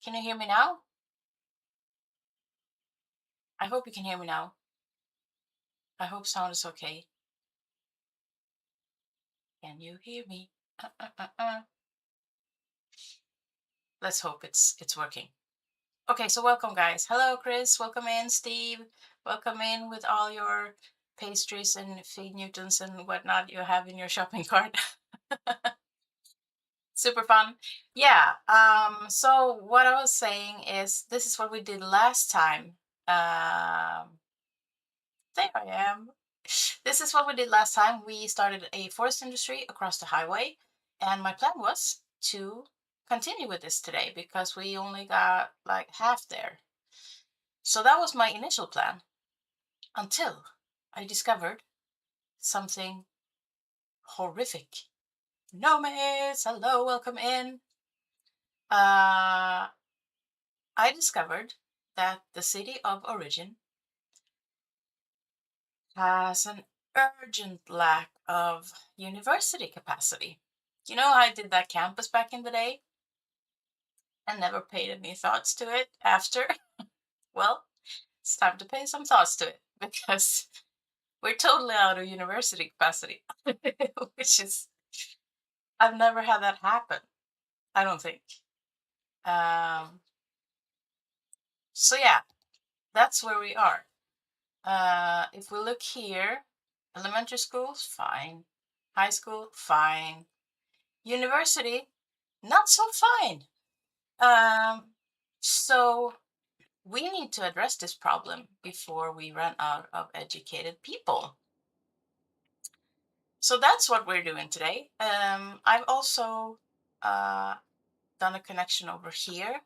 Can you hear me now? I hope you can hear me now. I hope sound is okay. Can you hear me? Uh, uh, uh, uh. Let's hope it's working. Okay, so welcome guys. Hello Chris, welcome in Steve. Welcome in with all your pastries and feed newtons and whatnot you have in your shopping cart. Super fun. Yeah. So what I was saying is this is what we did last time. There I am. This is what we did last time. We started a forest industry across the highway, and my plan was to continue with this today because we only got like half there. So that was my initial plan until I discovered something horrific. Nomads, hello, welcome in. I discovered that the city of origin has an urgent lack of university capacity. You know, I did that campus back in the day and never paid any thoughts to it after. Well, it's time to pay some thoughts to it because we're totally out of university capacity, which is, I've never had that happen, I don't think. Um, so, yeah, that's where we are. If we look here, elementary school, fine. High school, fine. University, not so fine. So we need to address this problem before we run out of educated people. So that's what we're doing today. I've also done a connection over here.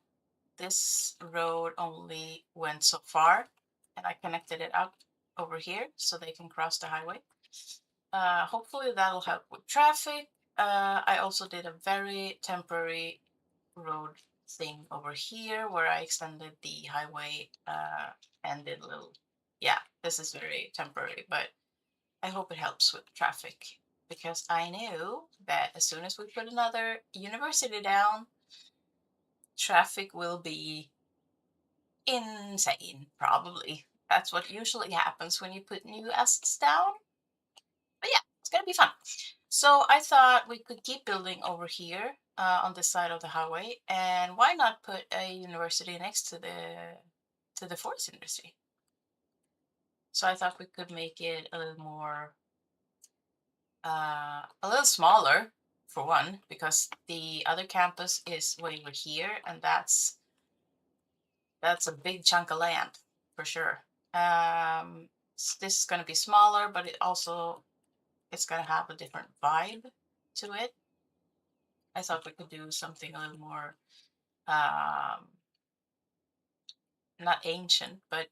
This road only went so far, and I connected it out over here so they can cross the highway. Hopefully that'll help with traffic. I also did a very temporary road thing over here where I extended the highway and did a little, yeah, this is very temporary, but I hope it helps with traffic because I know that as soon as we put another university down, traffic will be insane, probably. That's what usually happens when you put new assets down. But yeah, it's gonna be fun. So I thought we could keep building over here on this side of the highway, and why not put a university next to the forest industry? So I thought we could make it a little more, a little smaller for one, because the other campus is way over here, and that's a big chunk of land for sure. This is going to be smaller, but it's going to have a different vibe to it. I thought we could do something a little more, um, not ancient, but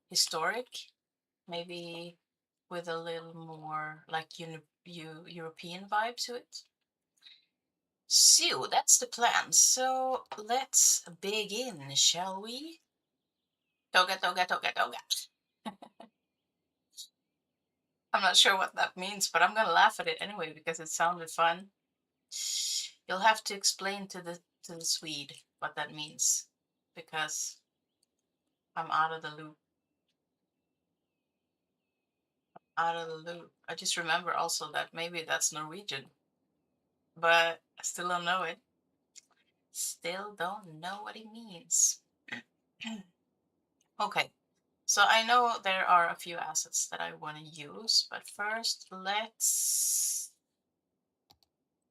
historic, maybe with a little more like European vibe to it. So that's the plan. So let's begin, shall we? Toga, toga, toga, toga. I'm not sure what that means, but I'm gonna laugh at it anyway because it sounded fun. You'll have to explain to the Swede what that means because I'm out of the loop. Out of the loop. I just remember also that maybe that's Norwegian, but I still don't know it. Still don't know what it means. Okay, so I know there are a few assets that I want to use, but first let's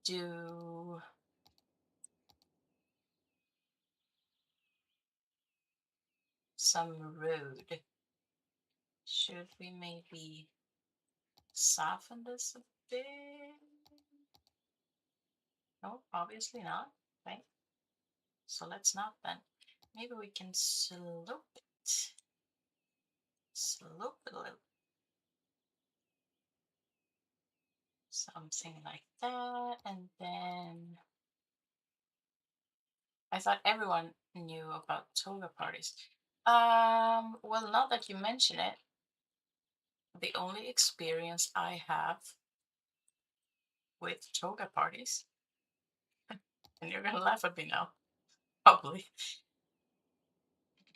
do some road. Should we maybe soften this a bit? No, obviously not, right? So let's not then. Maybe we can slope it. Slope it a little. Something like that. And then I thought everyone knew about toga parties. Well, now that you mention it, the only experience I have with toga parties, and you're gonna laugh at me now, probably,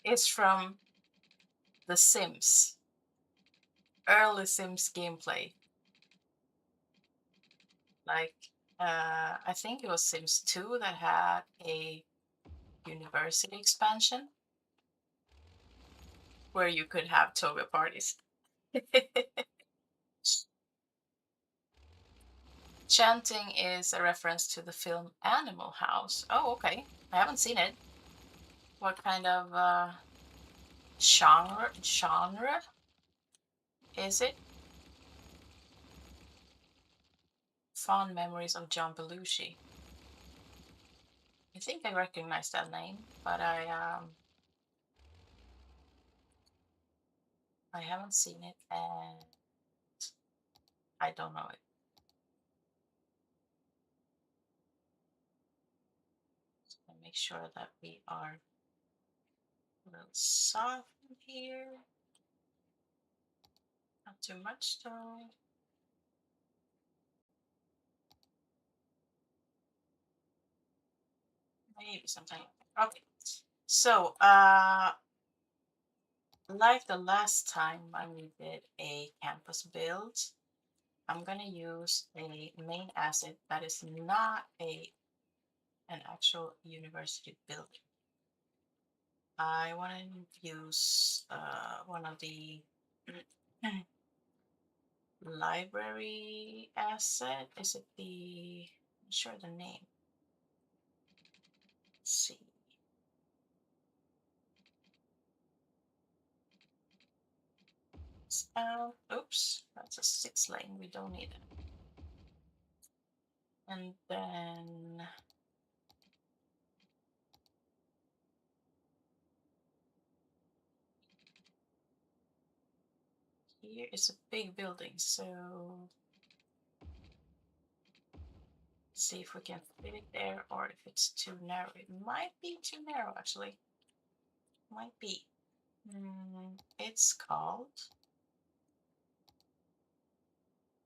is from The Sims, early Sims gameplay. Like, I think it was Sims 2 that had a university expansion where you could have toga parties. Chanting is a reference to the film Animal House. Oh, okay. I haven't seen it. What kind of genre is it? Fond memories of John Belushi. I think I recognize that name, but I haven't seen it and I don't know it. So make sure that we are a little soft here. Not too much though. Maybe sometime. Okay. So like the last time when we did a campus build, I'm gonna use a main asset that is not an actual university building. I want to use one of the library asset. Is it the? I'm not sure the name. Let's see. Oops, that's a 6 lane. We don't need it. And then here is a big building, so see if we can fit it there or if it's too narrow. It might be too narrow actually. Might be. It's called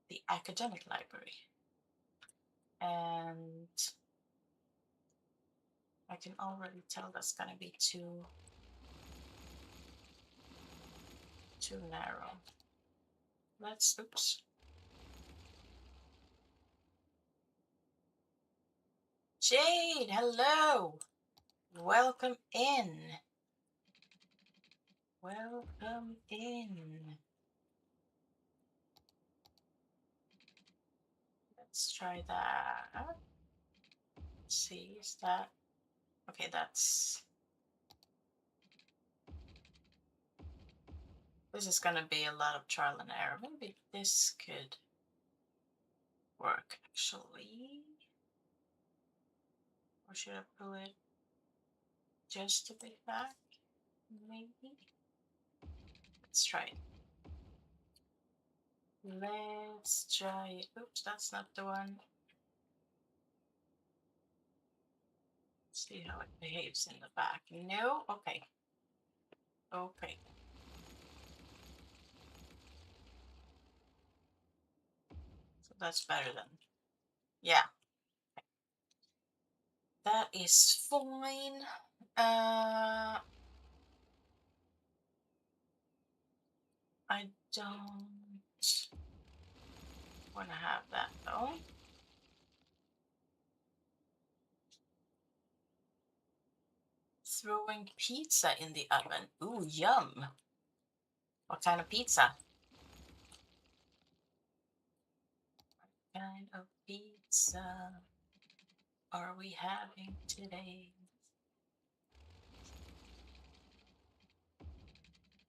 the academic library. And I can already tell that's gonna be too narrow. Oops. Jade, hello. Welcome in. Welcome in. Let's try that. Let's see, is that okay? This is gonna be a lot of trial and error. Maybe this could work actually. Or should I pull it just a bit back? Maybe. Let's try it. Let's try it. Oops, that's not the one. See how it behaves in the back. No? Okay. Okay. So that's better then. Yeah. That is fine. I don't want to have that though. Throwing pizza in the oven. Ooh, yum. What kind of pizza? What kind of pizza are we having today?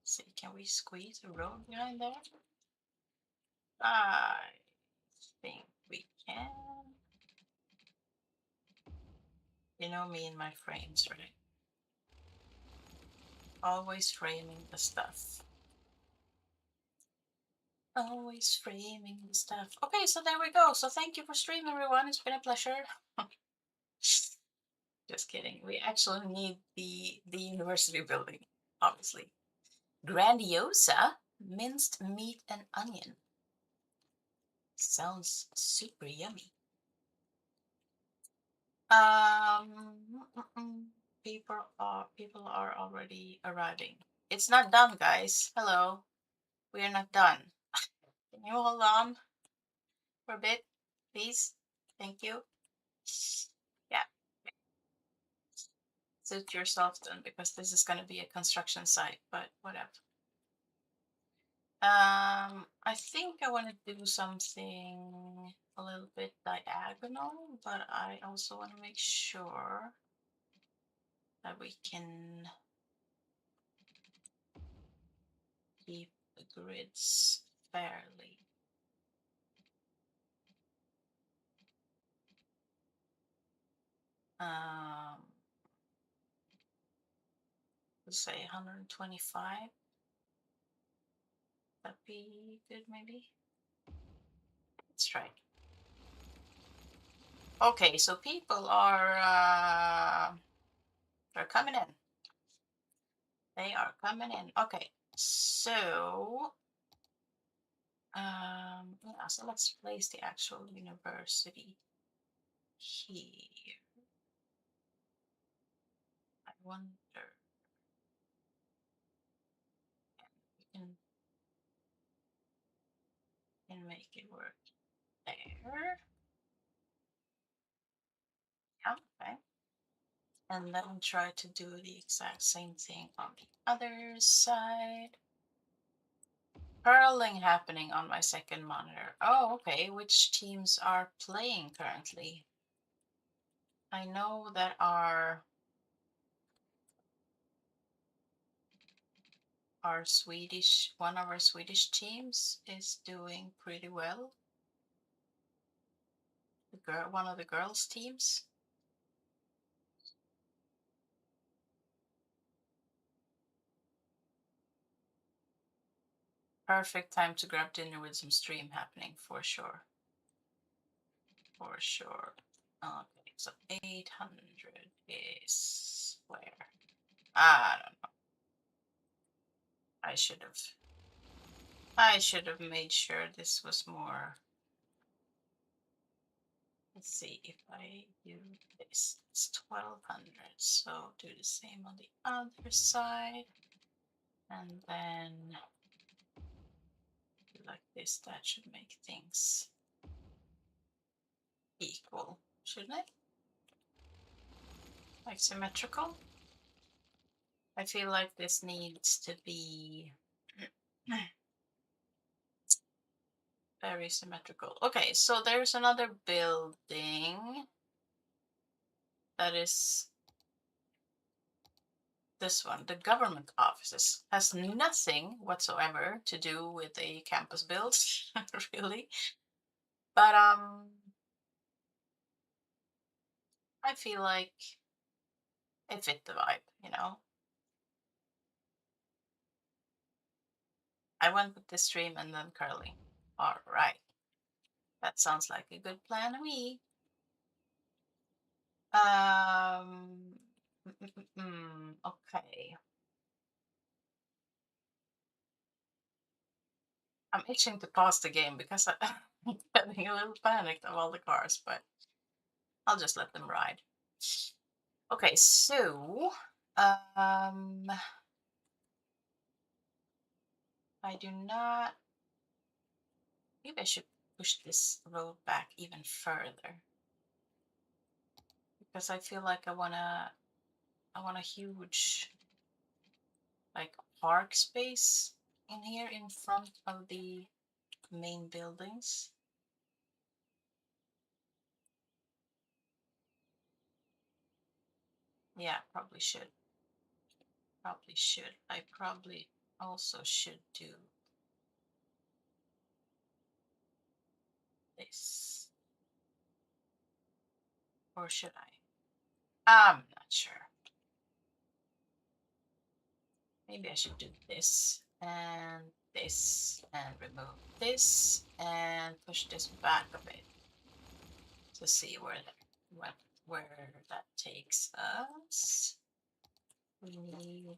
See, can we squeeze a road behind there? I think we can. You know me and my frames, right? Always framing the stuff. Always framing the stuff. Okay, so there we go. So thank you for streaming, everyone. It's been a pleasure. Just kidding. We actually need the university building, obviously. Grandiosa, minced meat and onion. Sounds super yummy. Mm, mm, mm. people are already arriving. It's not done, guys. Hello. We are not done. Can you hold on for a bit, please? Thank you. Yeah, suit yourself then, because this is going to be a construction site, but whatever. I think I want to do something a little bit diagonal, but I also want to make sure that we can keep the grids fairly. Let's say 125. That'd be good, maybe. Let's try. Okay, so people are they're coming in. They are coming in. Okay, so yeah, so let's place the actual university here. I wonder if we can make it work there. Yeah, okay. And then try to do the exact same thing on the other side. Curling happening on my second monitor. Oh, okay. Which teams are playing currently? I know that our one of our Swedish teams is doing pretty well. One of the girls' teams. Perfect time to grab dinner with some stream happening for sure. For sure. Okay, so 800 is where? I don't know. I should have made sure this was more. Let's see if I do this. It's 1200, so do the same on the other side. And then like this, that should make things equal, shouldn't it? Like symmetrical. I feel like this needs to be very symmetrical. Okay, so there's another building that is this one. The government offices has nothing whatsoever to do with a campus build, really. But I feel like it fit the vibe, you know. I went with this stream and then curling. All right, that sounds like a good plan to me. Okay. I'm itching to pause the game because I'm getting a little panicked of all the cars, but I'll just let them ride. Okay, so I do not. Maybe I should push this road back even further because I feel like I want a huge like park space in here in front of the main buildings. Yeah, probably should. Probably should. I probably also should do this. Or should I? I'm not sure. Maybe I should do this and remove this and push this back a bit to see where that takes us. We need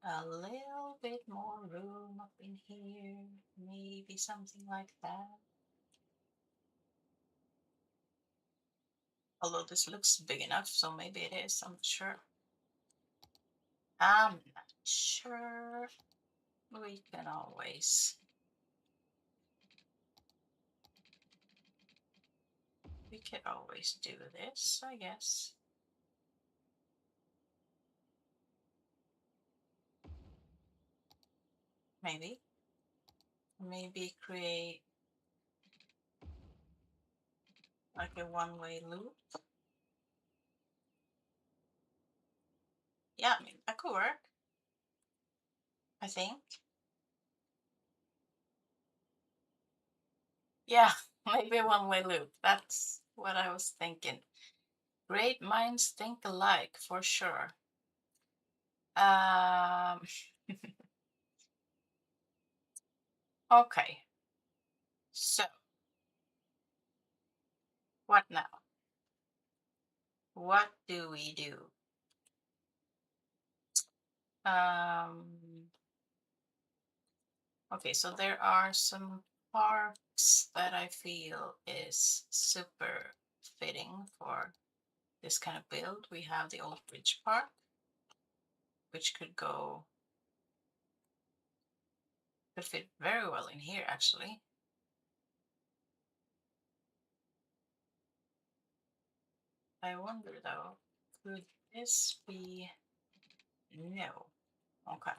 a little bit more room up in here, maybe something like that. Although this looks big enough, so maybe it is, I'm not sure. I'm not sure. We can always... We could always do this, I guess. Maybe. Maybe create like a one-way loop. Yeah, I mean, that could work, I think. Yeah, maybe a one-way loop. That's what I was thinking. Great minds think alike, for sure. Um, okay. So, what now? What do we do? Um, okay, so there are some parks that I feel is super fitting for this kind of build. We have the Old Bridge Park, which could fit very well in here, actually. I wonder though, could this be... No. Okay.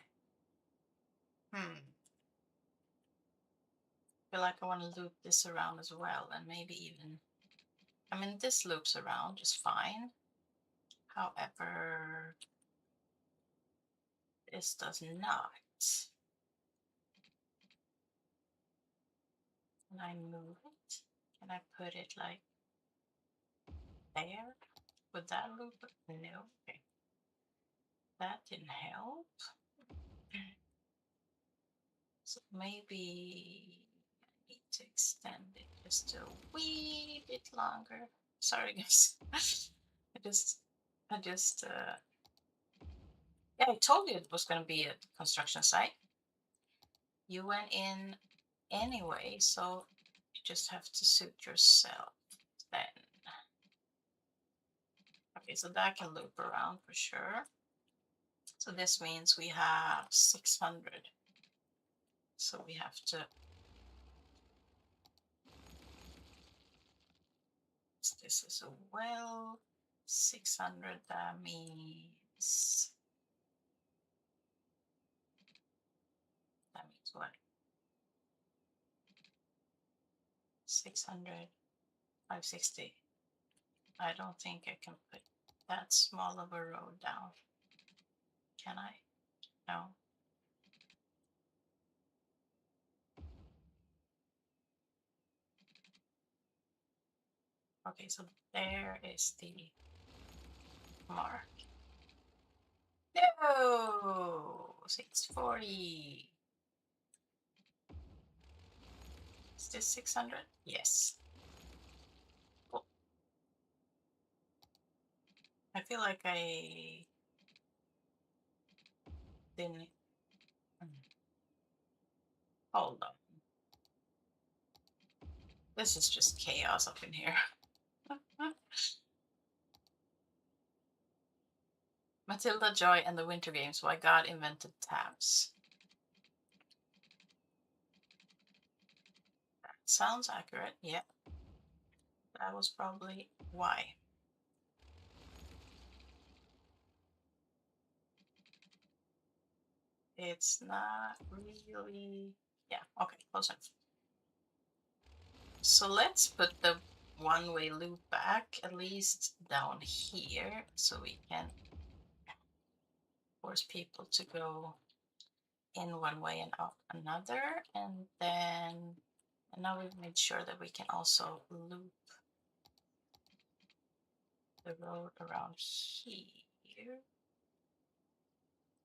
Feel like I want to loop this around as well, and maybe even... I mean, this loops around just fine. However, this does not. Can I move it? Can I put it like there? Would that loop? No. Okay. That didn't help. So maybe I need to extend it just a wee bit longer. Sorry, guys. I just, yeah, I told you it was going to be a construction site. You went in anyway, so you just have to suit yourself then. Okay, so that can loop around for sure. So this means we have 600. So we have to... This is a well, 600, that means what? 600, 560. I don't think I can put that small of a road down. Can I? No. Okay, so there is the mark. No! 640. Is this 600? Yes. Cool. I feel like I didn't... Hold on. This is just chaos up in here. Matilda Joy and the Winter Games, Why God Invented Tabs. That sounds accurate, yeah. That was probably why. It's not really... Yeah, okay, close enough. So let's put the one-way loop back, at least down here, so we can force people to go in one way and out another. And then, and now we've made sure that we can also loop the road around here.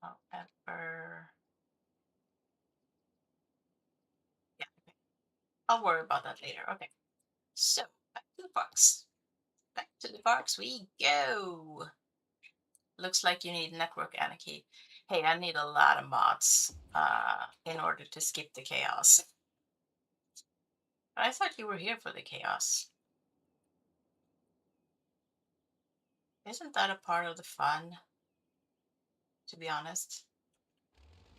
However, yeah, okay. I'll worry about that later. Okay, so back to the box. Back to the box we go. Looks like you need network anarchy. Hey, I need a lot of mods in order to skip the chaos. But I thought you were here for the chaos. Isn't that a part of the fun, to be honest?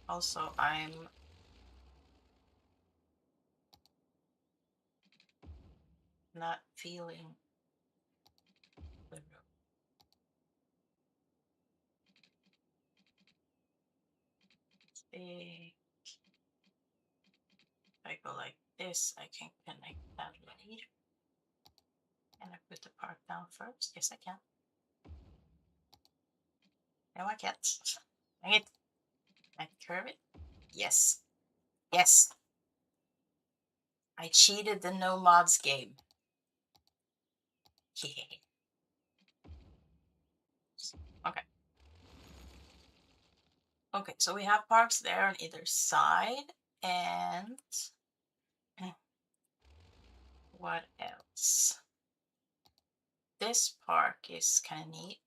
Also, I'm not feeling the room. If I go like this, I can connect that later. Can I put the park down first? Yes, I can. No, I can't. Dang it. I curve it. Yes. Yes. I cheated the no mods game. Okay. Okay, so we have parks there on either side. And what else? This park is kind of neat.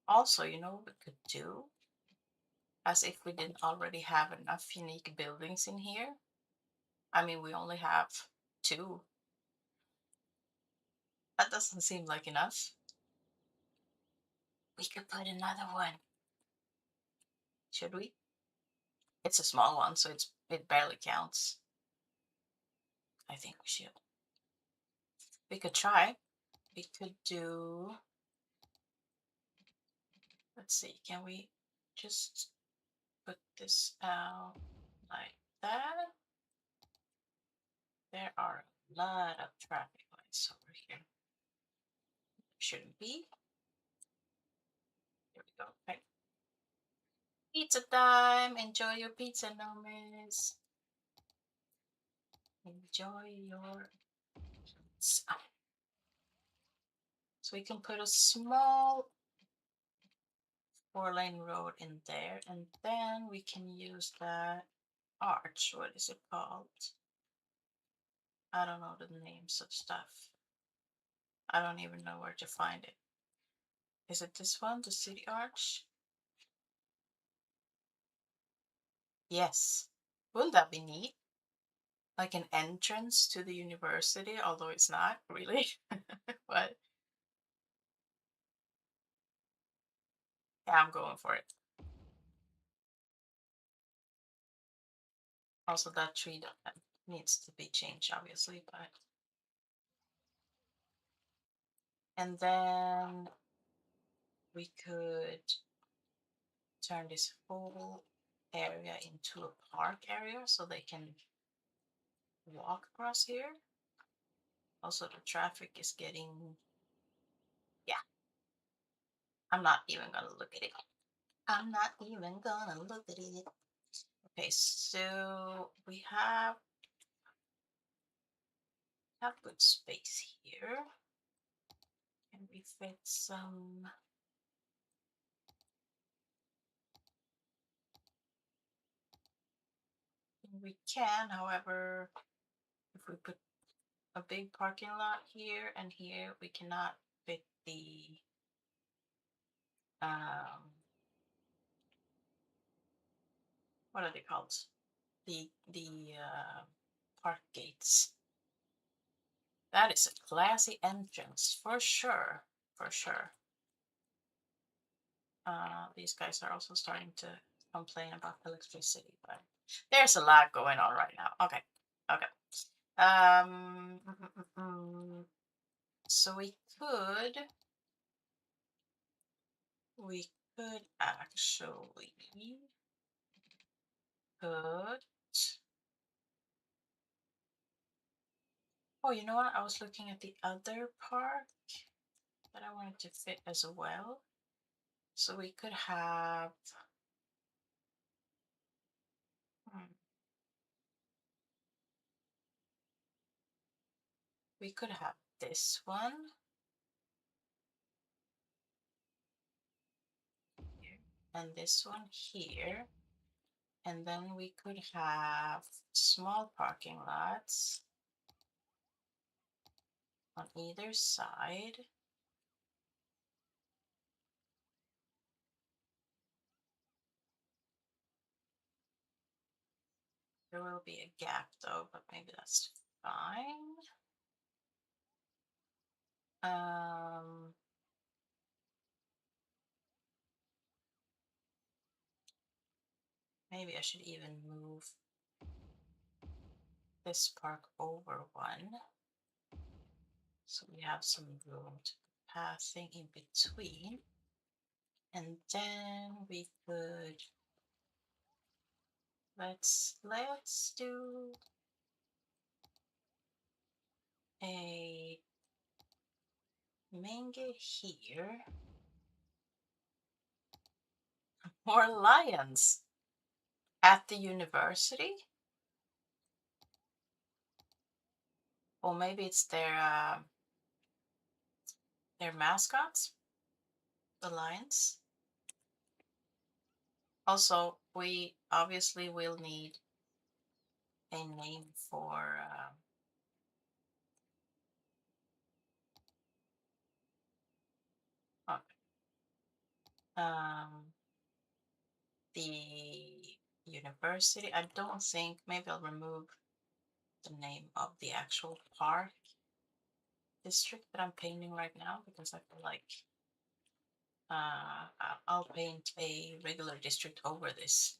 Also, you know what we could do? As if we didn't already have enough unique buildings in here. I mean, we only have 2. That doesn't seem like enough. We could put another one. Should we? It's a small one, so it barely counts. I think we should. We could try. We could do. Let's see. Can we just put this out like that? There are a lot of traffic lights over here. Shouldn't be. Here we go. Okay. Pizza time. Enjoy your pizza, Nomis. Enjoy your pizza. So we can put a small 4-lane road in there, and then we can use that arch. What is it called? I don't know the names of stuff. I don't even know where to find it. Is it this one, the city arch? Yes. Wouldn't that be neat? Like an entrance to the university, although it's not really. But yeah, I'm going for it. Also, that tree that needs to be changed, obviously, but. And then we could turn this whole area into a park area so they can walk across here. Also, the traffic is getting. Yeah, I'm not even gonna look at it. I'm not even gonna look at it. Okay, so we have good space here. Can we fit some? We can, however, if we put a big parking lot here and here, we cannot fit the what are they called? The park gates. That is a classy entrance for sure, for sure. These guys are also starting to complain about electricity, but there's a lot going on right now. Okay, okay. So we could actually put. Oh, you know what? I was looking at the other park that I wanted to fit as well. So we could have. We could have this one here, and this one here. And then we could have small parking lots on either side. There will be a gap though, but maybe that's fine. Um, Maybe I should even move this park over one, so we have some room to passing in between. And then we could let's do a main gate here. More lions at the university. Or maybe it's their mascots, the lions. Also, we obviously will need a name for um, the university. I don't think, maybe I'll remove the name of the actual park district that I'm painting right now, because I feel like I'll paint a regular district over this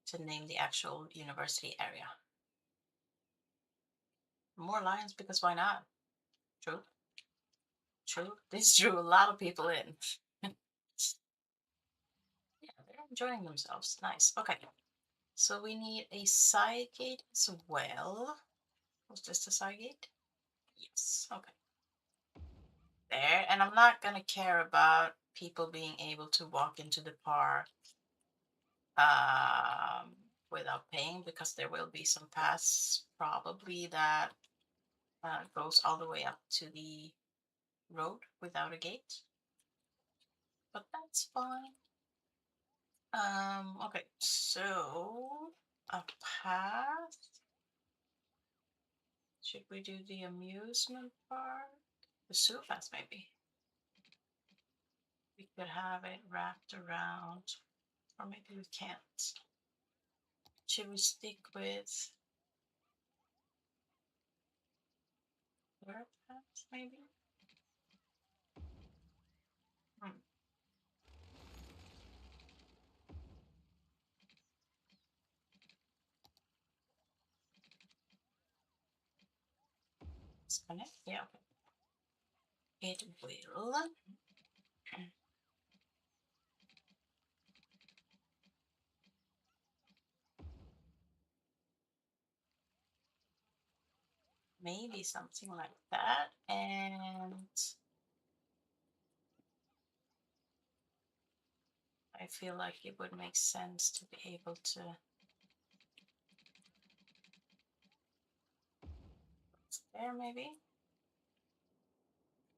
to name the actual university area. More lions, because why not? True. True. This drew a lot of people in. Yeah, they're enjoying themselves. Nice. Okay. So we need a side gate as well. Was this the side gate? Yes. Okay. There. And I'm not gonna care about people being able to walk into the park um, without paying, because there will be some paths probably that goes all the way up to the road without a gate. But that's fine. Okay, so a path. Should we do the amusement park? The zoo pass, maybe. We could have it wrapped around, or maybe we can't. Should we stick with their path, maybe? Hmm. Disconnect? Yeah, okay. It will. Maybe something like that. And I feel like it would make sense to be able to there, maybe.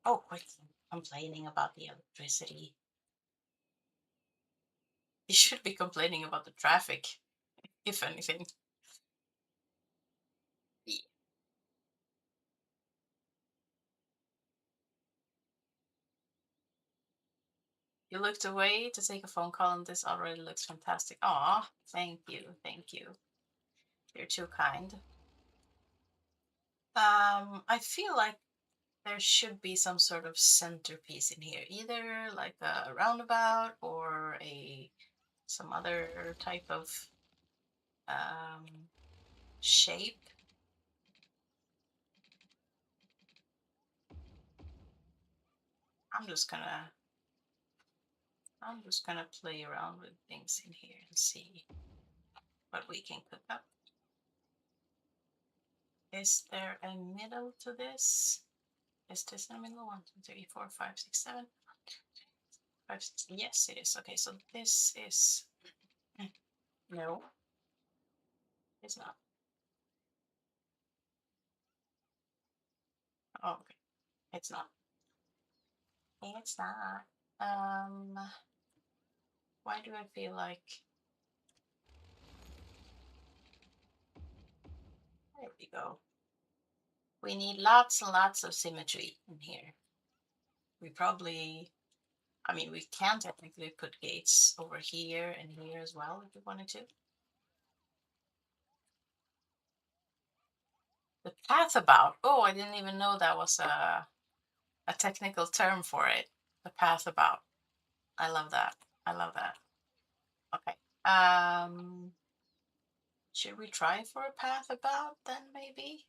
Oh, quick, complaining about the electricity. You should be complaining about the traffic, if anything. Yeah. You looked away to take a phone call, and this already looks fantastic. Aw, thank you, thank you. You're too kind. I feel like there should be some sort of centerpiece in here, either like a roundabout or a some other type of um, shape. I'm just gonna play around with things in here and see what we can cook up. Is there a middle to this? Is this in the middle? 1, 2, 3, 4, 5, 6, 7. 5, 6. Yes, it is. Okay, so this is no, it's not. Oh, okay, it's not. It's not. Why do I feel like there we go? We need lots and lots of symmetry in here. We probably, I mean, we can technically put gates over here and here as well if we wanted to. The path about. Oh, I didn't even know that was a a technical term for it. The path about. I love that. I love that. Okay. Should we try for a path about then maybe?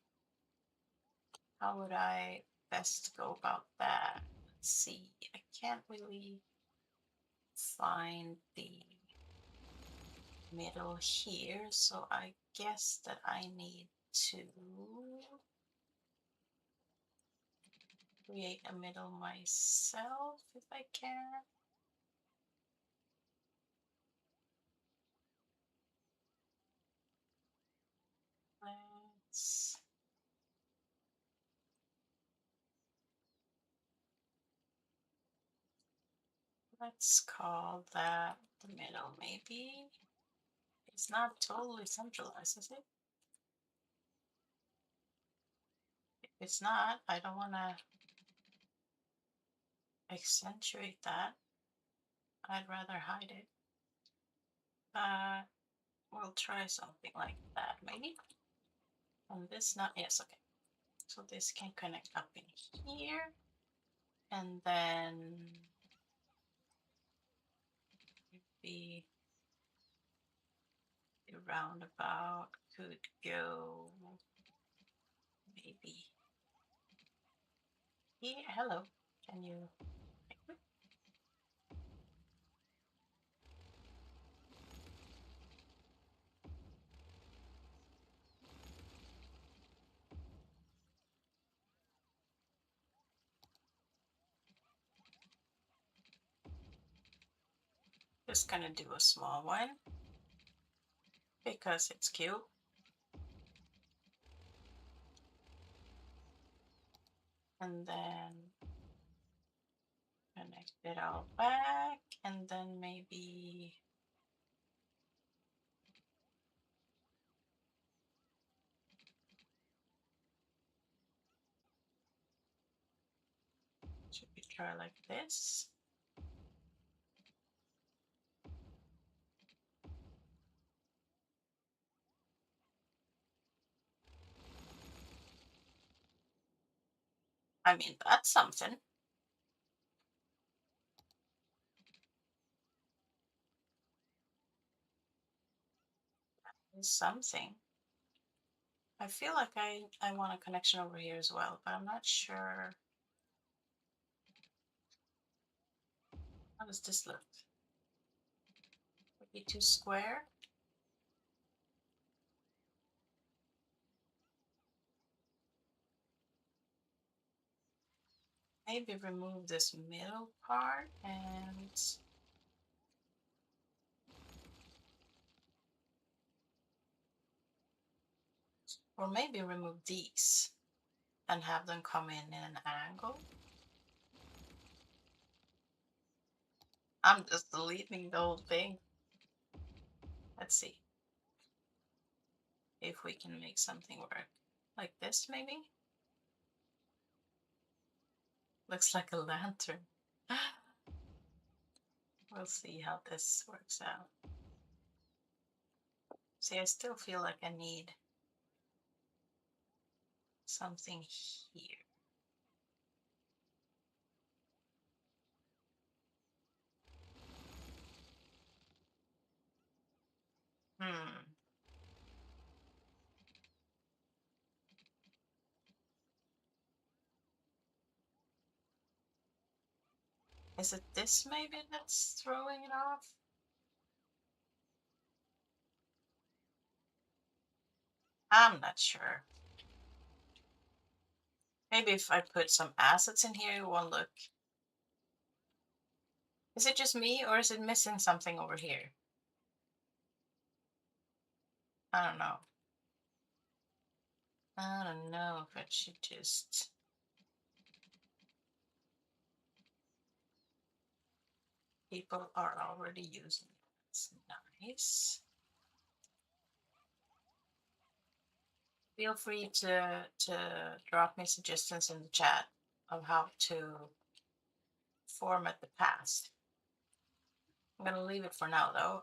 How would I best go about that? Let's see. I can't really find the middle here, so I guess that I need to create a middle myself if I can. Let's call that the middle maybe. It's not totally centralized, is it? If it's not, I don't want to accentuate that. I'd rather hide it. But we'll try something like that maybe. And this not, yes, okay. So this can connect up in here. And then the roundabout could go maybe here. Hello, can you? Just gonna do a small one because it's cute. And then connect it all back, and then maybe should we try like this? I mean, that's something. It's something. I feel like I want a connection over here as well, but I'm not sure. How does this look? Would be too square? Maybe remove this middle part and or maybe remove these and have them come in an angle. I'm just deleting the whole thing. Let's see if we can make something work. Like this, maybe? Looks like a lantern. We'll see how this works out. See, I still feel like I need something here. Hmm. Is it this maybe that's throwing it off? I'm not sure. Maybe if I put some assets in here, it won't look. Is it just me or is it missing something over here? I don't know. I don't know if I should just. People are already using it. That's nice. Feel free to drop me suggestions in the chat of how to format the past. I'm gonna leave it for now though.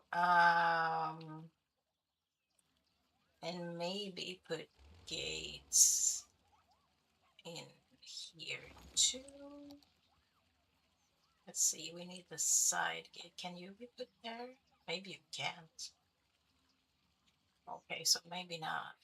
And maybe put gates in here too. Let's see, we need the side gate. Can you be put there? Maybe you can't. Okay, so maybe not.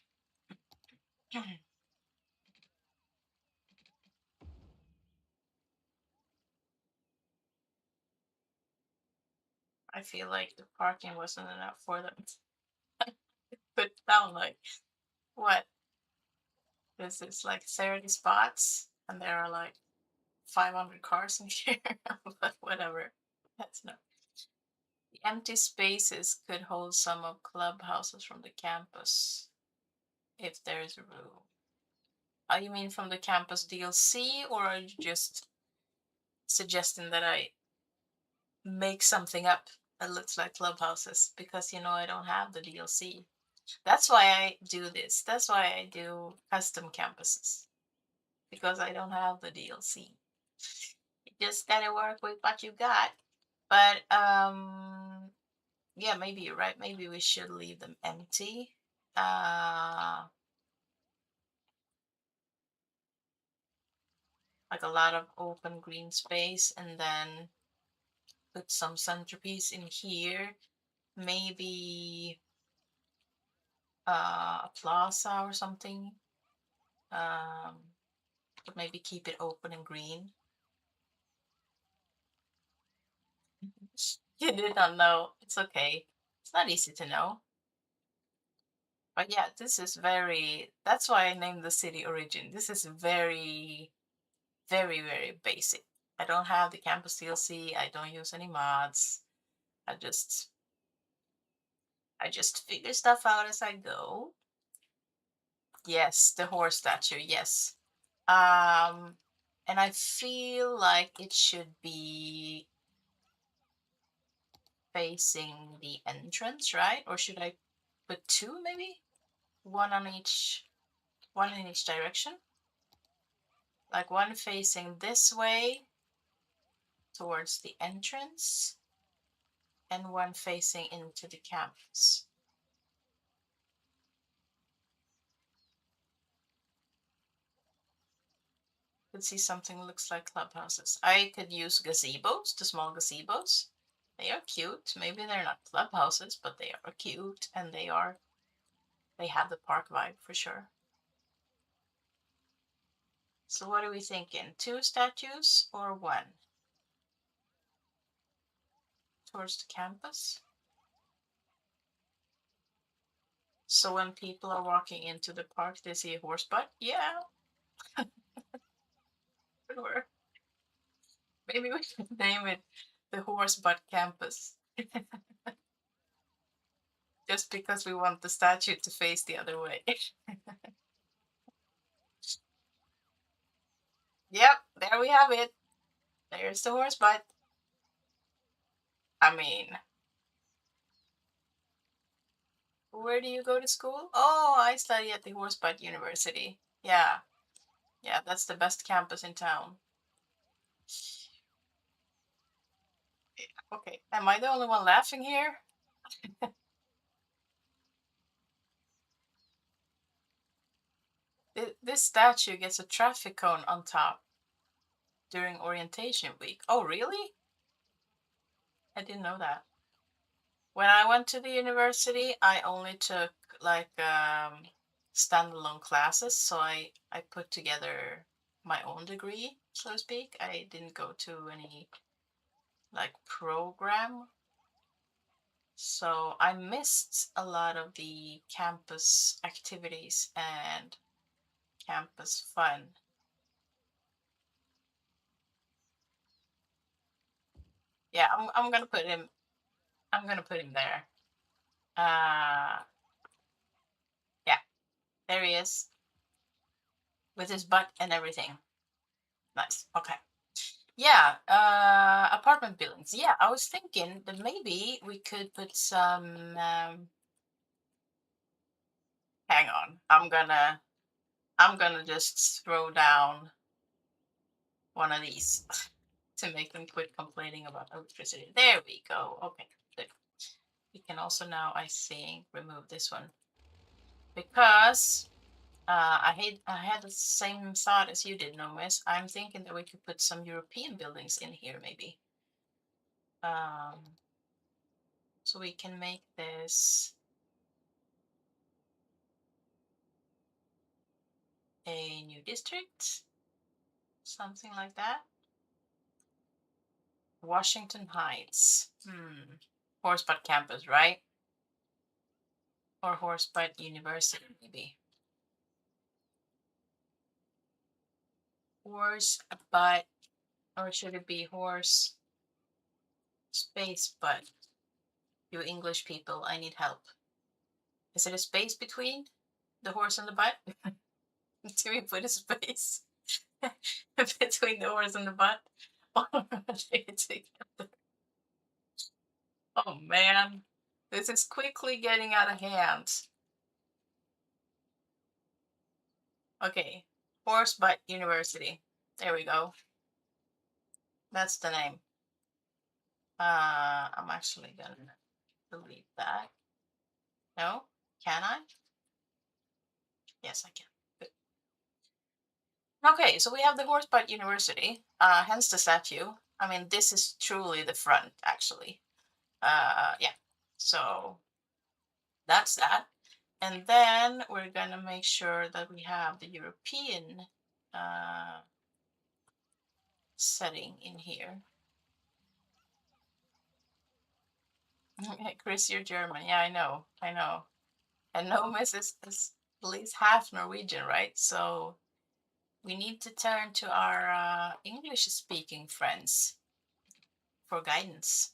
I feel like the parking wasn't enough for them to put down like what? This is like 30 spots and there are like 500 cars in here, but whatever. That's not. The empty spaces could hold some of clubhouses from the campus if there is room. You mean from the campus DLC, or are you just suggesting that I make something up that looks like clubhouses? Because I don't have the DLC. That's why I do this. That's why I do custom campuses, because I don't have the DLC. You just gotta work with what you got. But yeah, maybe you're right. Maybe we should leave them empty. Like a lot of open green space, and then put some centerpiece in here. Maybe a plaza or something. But maybe keep it open and green. You did not know. It's okay. It's not easy to know. But yeah, this is that's why I named the city Origin. This is very, very, very basic. I don't have the campus DLC. I don't use any mods. I just figure stuff out as I go. Yes, the horse statue. Yes. And I feel like it should be facing the entrance, right? Or should I put two maybe? One in each direction? Like one facing this way towards the entrance and one facing into the campus. Could see something looks like clubhouses. I could use gazebos, the small gazebos. They are cute. Maybe they're not clubhouses, but they are cute, and they have the park vibe for sure. So what are we thinking? 2 statues or 1 towards the campus? So when people are walking into the park, they see a horse butt? Yeah, sure. Maybe we should name it the Horse Butt Campus. Just because we want the statue to face the other way. Yep, there we have it. There's the horse butt. I mean, where do you go to school? Oh, I study at the Horse Butt University. Yeah, yeah, that's the best campus in town. Okay, am I the only one laughing here? This statue gets a traffic cone on top during orientation week. Oh, really? I didn't know that. When I went to the university, I only took like standalone classes, so I put together my own degree, so to speak. I didn't go to any like program, so I missed a lot of the campus activities and campus fun. Yeah, I'm gonna put him. I'm gonna put him there. Uh, yeah, there he is with his butt and everything. Nice. Okay. Yeah, apartment buildings. Yeah, I was thinking that maybe we could put some. Hang on, I'm gonna just throw down one of these to make them quit complaining about electricity. There we go. Okay, good. We can also now, I think, remove this one because I had the same thought as you did, Nomis. I'm thinking that we could put some European buildings in here, maybe. So we can make this a new district, something like that. Washington Heights. Horsebutt campus, right? Or Horsebutt University, maybe. Horsebutt, or should it be horse space butt? You English people, I need help. Is it a space between the horse and the butt? Do we put a space between the horse and the butt? Oh man, this is quickly getting out of hand. Okay, Horsebutt University. There we go. That's the name. I'm actually gonna delete that. No? Can I? Yes, I can. Good. Okay, so we have the Horsebutt University, hence the statue. I mean, this is truly the front, actually. Yeah. So that's that. And then we're gonna make sure that we have the European setting in here. Chris, you're German. Yeah, I know. I know. And Nomis is at least half Norwegian, right? So we need to turn to our English speaking friends for guidance.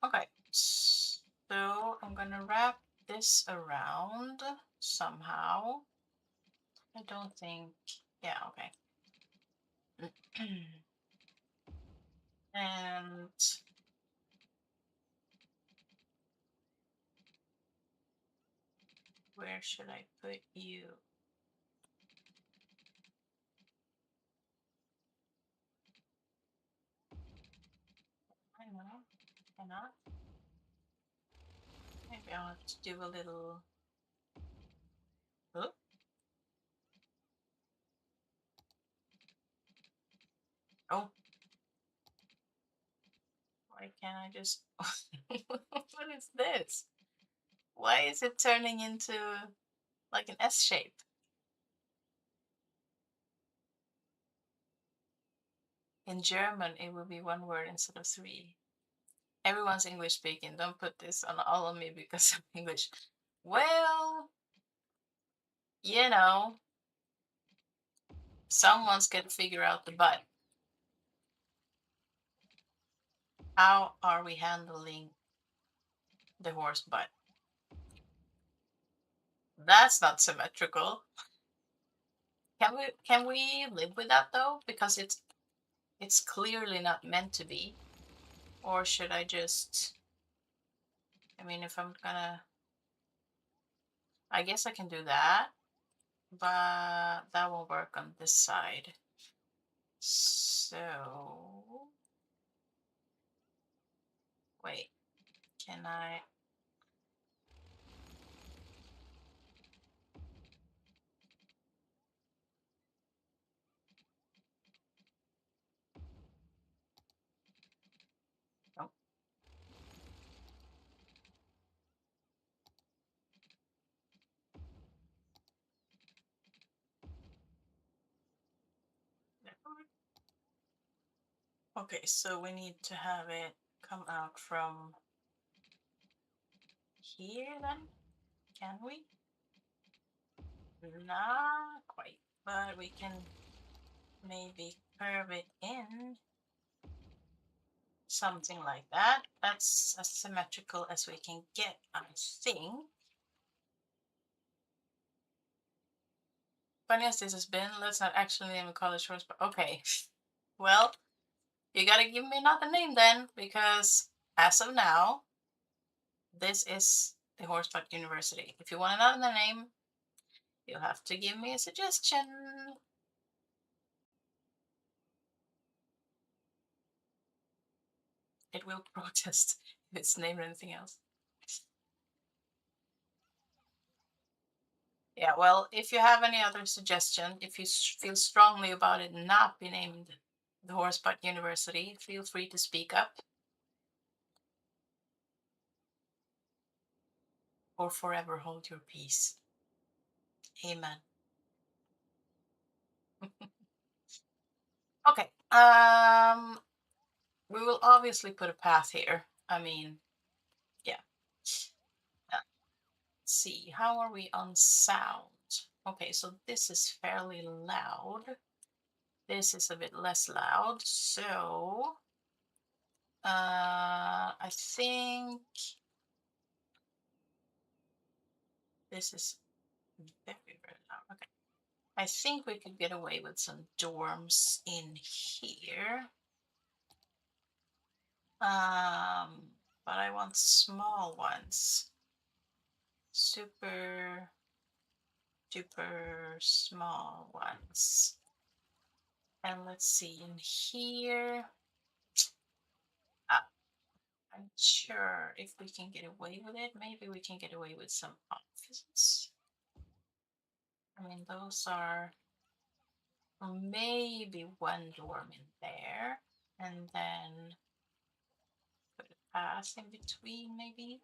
Okay. So I'm gonna wrap this around somehow. I don't think, yeah, okay. And where should I put you? I don't know. Cannot. Maybe I'll have to do a little. Oh, oh. Why can't I just? What is this? Why is it turning into like an S shape? In German, it will be one word instead of three. Everyone's English speaking. Don't put this on all of me because I'm English. Well, you know, someone's got to figure out the butt. How are we handling the horse butt? That's not symmetrical. Can we live with that though? Because it's clearly not meant to be. Or should I just, I mean, if I'm gonna, I guess I can do that, but that won't work on this side. So, wait, can I? Nope. Okay, so we need to have it come out from here then? Can we? Not quite, but we can maybe curve it in. Something like that. That's as symmetrical as we can get, I think. Funny as this has been, let's not actually name a college horse, but okay. Well, you gotta give me another name then, because as of now, this is the Horsebutt University. If you want another name, you'll have to give me a suggestion. It will protest if it's named anything else. Yeah, well, if you have any other suggestion, if you feel strongly about it not be named the Horsebot University, feel free to speak up or forever hold your peace. Amen. Okay. We will obviously put a path here. I mean, yeah. Let's see. How are we on sound? Okay, so this is fairly loud. This is a bit less loud. So, I think this is very, very loud. Okay. I think we could get away with some dorms in here. But I want small ones. Super duper small ones. And let's see in here. I'm sure if we can get away with it, maybe we can get away with some offices. I mean, those are maybe one dorm in there, and then put a path in between, maybe,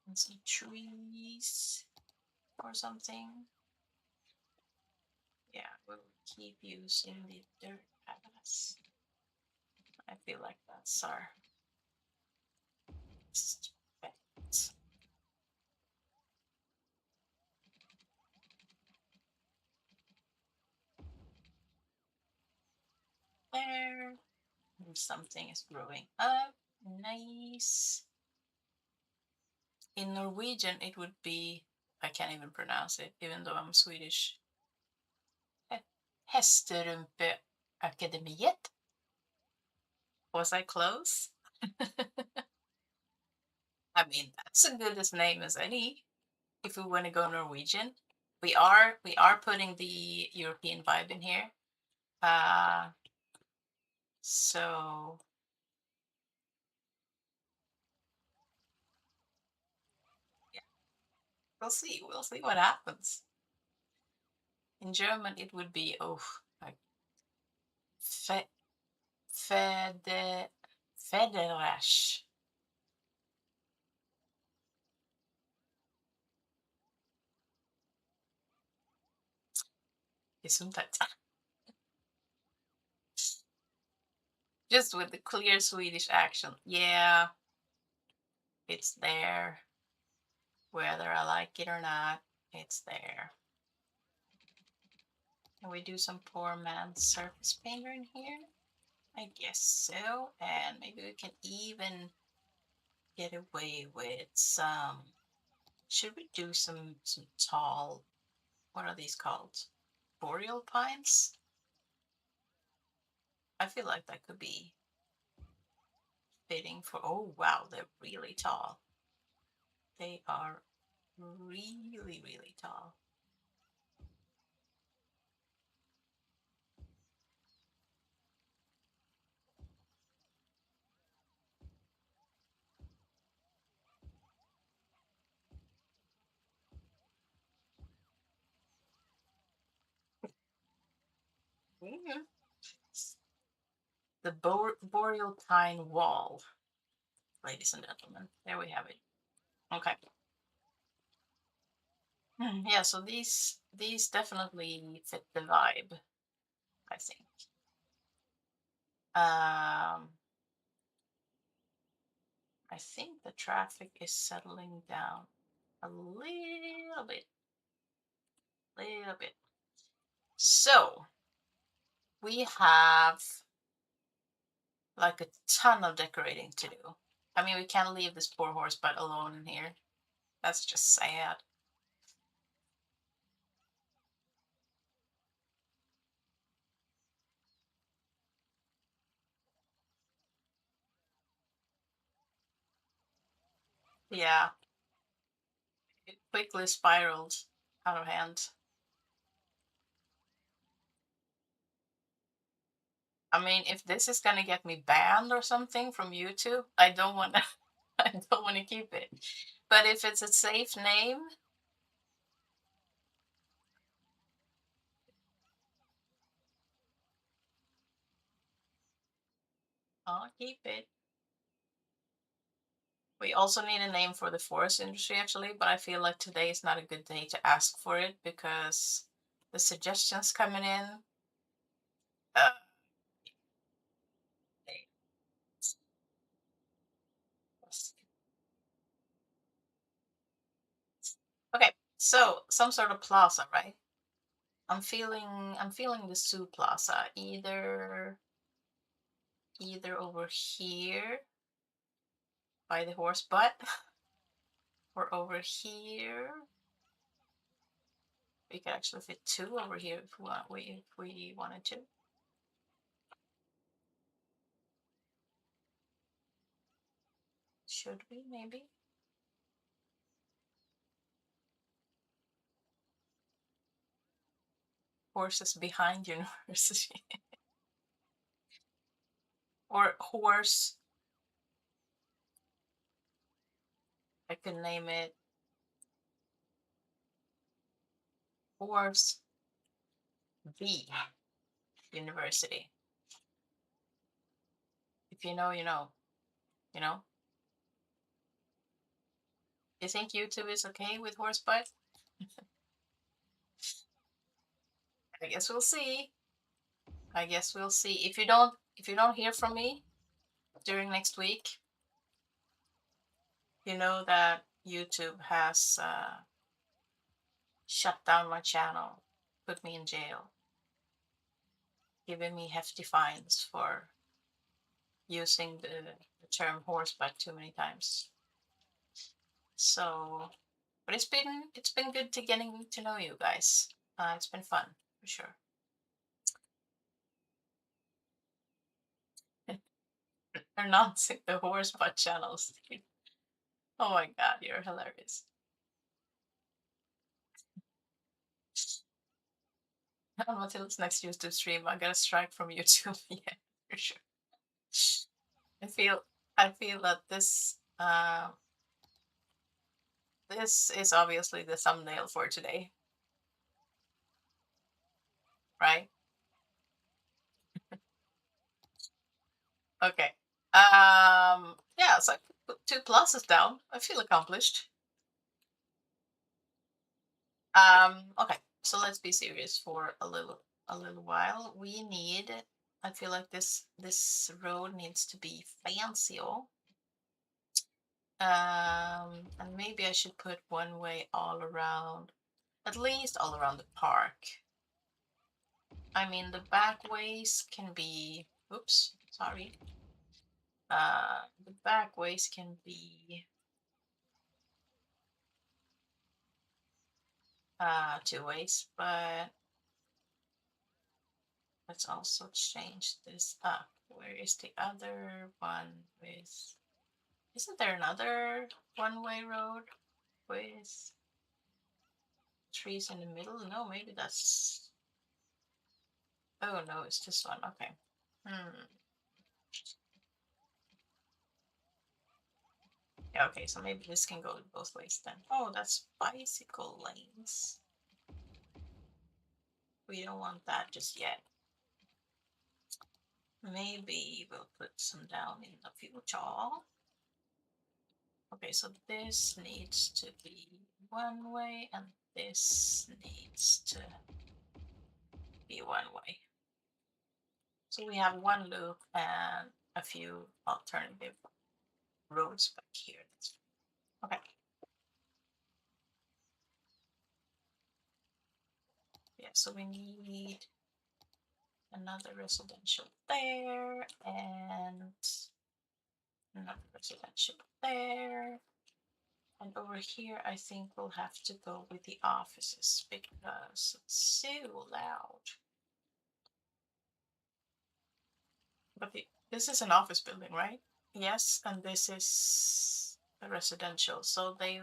and some trees or something. Yeah, we'll keep using the dirt paths. I feel like that's our best bet. There. And something is growing up. Nice. In Norwegian, it would be, I can't even pronounce it, even though I'm Swedish. Hästerumpeakademiet. Was I close? I mean, that's as good a name as any. If we want to go Norwegian, we are putting the European vibe in here. So yeah, we'll see what happens. In German, it would be like fe, fede, federash. Gesundheit. Just with the clear Swedish accent. Yeah, it's there. Whether I like it or not, it's there. Can we do some poor man's surface painter in here? I guess so. And maybe we can even get away with some. Should we do some tall? What are these called? Boreal pines? I feel like that could be fitting for. Oh wow, they're really tall. They are really, really tall. Mm-hmm. The boreal pine wall, ladies and gentlemen. There we have it. Okay. Yeah, so these definitely fit the vibe, I think. I think the traffic is settling down a little bit. So we have like a ton of decorating to do. I mean, we can't leave this poor horse butt alone in here. That's just sad. Yeah, it quickly spiraled out of hand. I mean, if this is gonna get me banned or something from YouTube, I don't want to. I don't want to keep it. But if it's a safe name, I'll keep it. We also need a name for the forest industry, actually, but I feel like today is not a good day to ask for it because the suggestions coming in. Uh, okay, so some sort of plaza, right? I'm feeling the Zoo Plaza, either over here by the horse butt or over here. We could actually fit two over here if we wanted to. Should we maybe? Horses behind university. Or horse. I could name it Horse V University. If you know, you know. You know? You think YouTube is okay with horse butt? I guess we'll see. I guess we'll see. If you don't hear from me during next week, you know that YouTube has shut down my channel, put me in jail, giving me hefty fines for using the term horseback too many times. So, but it's been good to getting to know you guys. It's been fun for sure. They're not the horseback channels. Oh my god, you're hilarious. Until this next YouTube stream, I got a strike from YouTube. Yeah, for sure. I feel I feel that this is obviously the thumbnail for today, right? Okay. Yeah, so I put two pluses down. I feel accomplished. Okay, so let's be serious for a little while. I feel like this road needs to be fancy. And maybe I should put one way all around, at least all around the park. I mean, the back ways can be, oops, sorry. The back ways can be two ways, but let's also change this up. Where is the other one with, isn't there another one-way road with trees in the middle? No, maybe that's, oh no, it's this one. Okay. Hmm. Yeah, okay, so maybe this can go both ways then. Oh, that's bicycle lanes. We don't want that just yet. Maybe we'll put some down in the future. Okay, so this needs to be one way and this needs to be one way. So we have one loop and a few alternative roads back here. Okay. Yeah, so we need another residential there and another residential there. And over here, I think we'll have to go with the offices because it's so loud. But this is an office building, right? Yes, and this is a residential, so they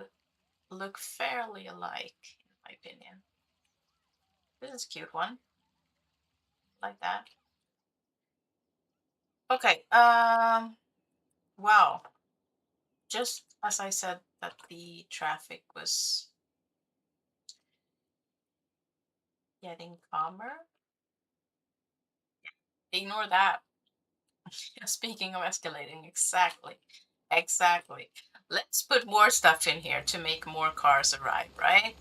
look fairly alike, in my opinion. This is a cute one, like that. Okay, wow. Just as I said that the traffic was getting calmer, ignore that. Speaking of escalating, exactly. Exactly. Let's put more stuff in here to make more cars arrive, right?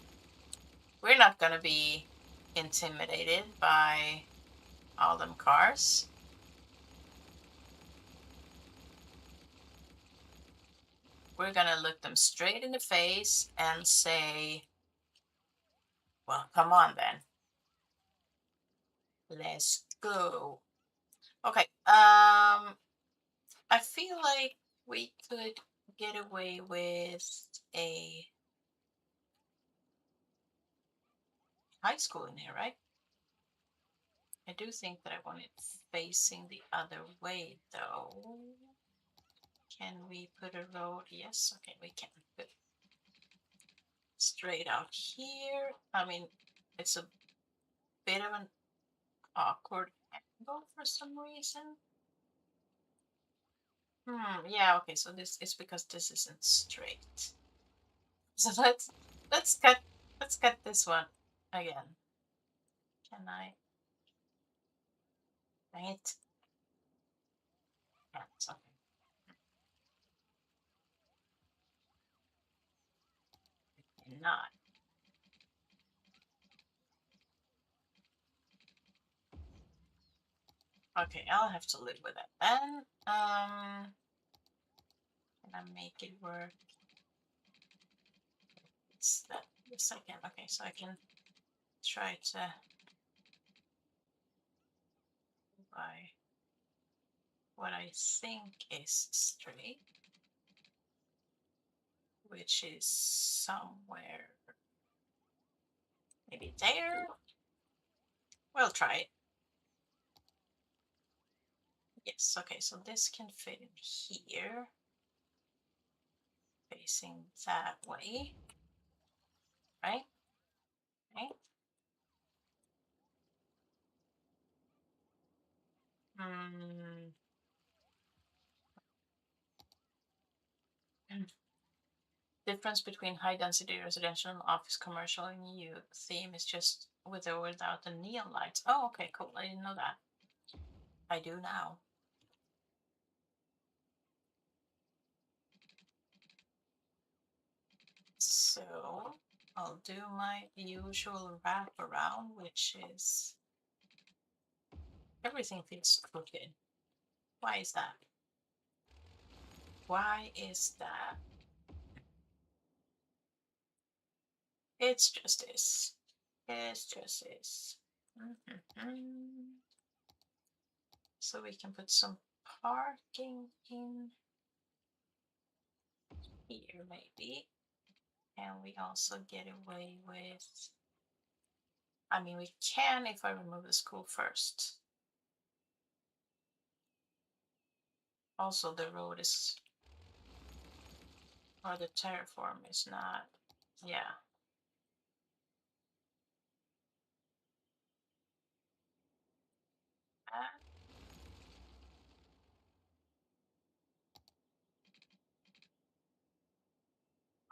We're not going to be intimidated by all them cars. We're going to look them straight in the face and say, well, come on then. Let's go. Okay. I feel like we could get away with a high school in here, right? I do think that I want it facing the other way, though. Can we put a road? Yes, okay, we can put straight out here. I mean, it's a bit of an awkward angle for some reason. Yeah, okay, so this is because this isn't straight. So let's cut let's cut this one again. Can I? Dang it. Yeah, it's okay. Not. Okay, I'll have to live with it then. Can I make it work? It's that. Yes, I can. Okay, so I can try to buy what I think is straight, which is somewhere maybe there. We'll try it. Yes, okay, so this can fit in here, facing that way, right? Right? Hmm. Difference between high density residential and office commercial in EU theme is just with or without the neon lights. Oh, okay, cool. I didn't know that. I do now. So I'll do my usual wrap around, which is everything feels crooked. Why is that? Why is that? It's just this. It's just this. So we can put some parking in here, maybe. And we also get away with. I mean, we can if I remove the school first. Also, the road is. Or the terraform is not. Yeah.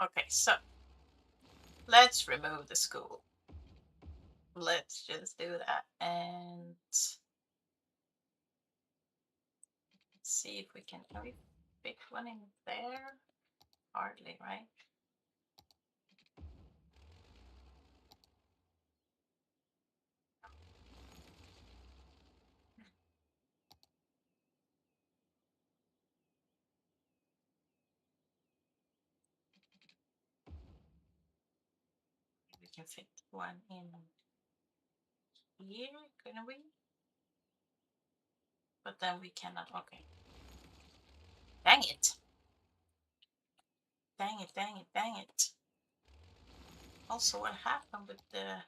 Uh, okay, so let's remove the school. Let's just do that and see if we can fit one in there. Hardly, right? We can fit one in here, couldn't we? But then we cannot. Okay. Dang it. Dang it, dang it, dang it. Also, what happened with the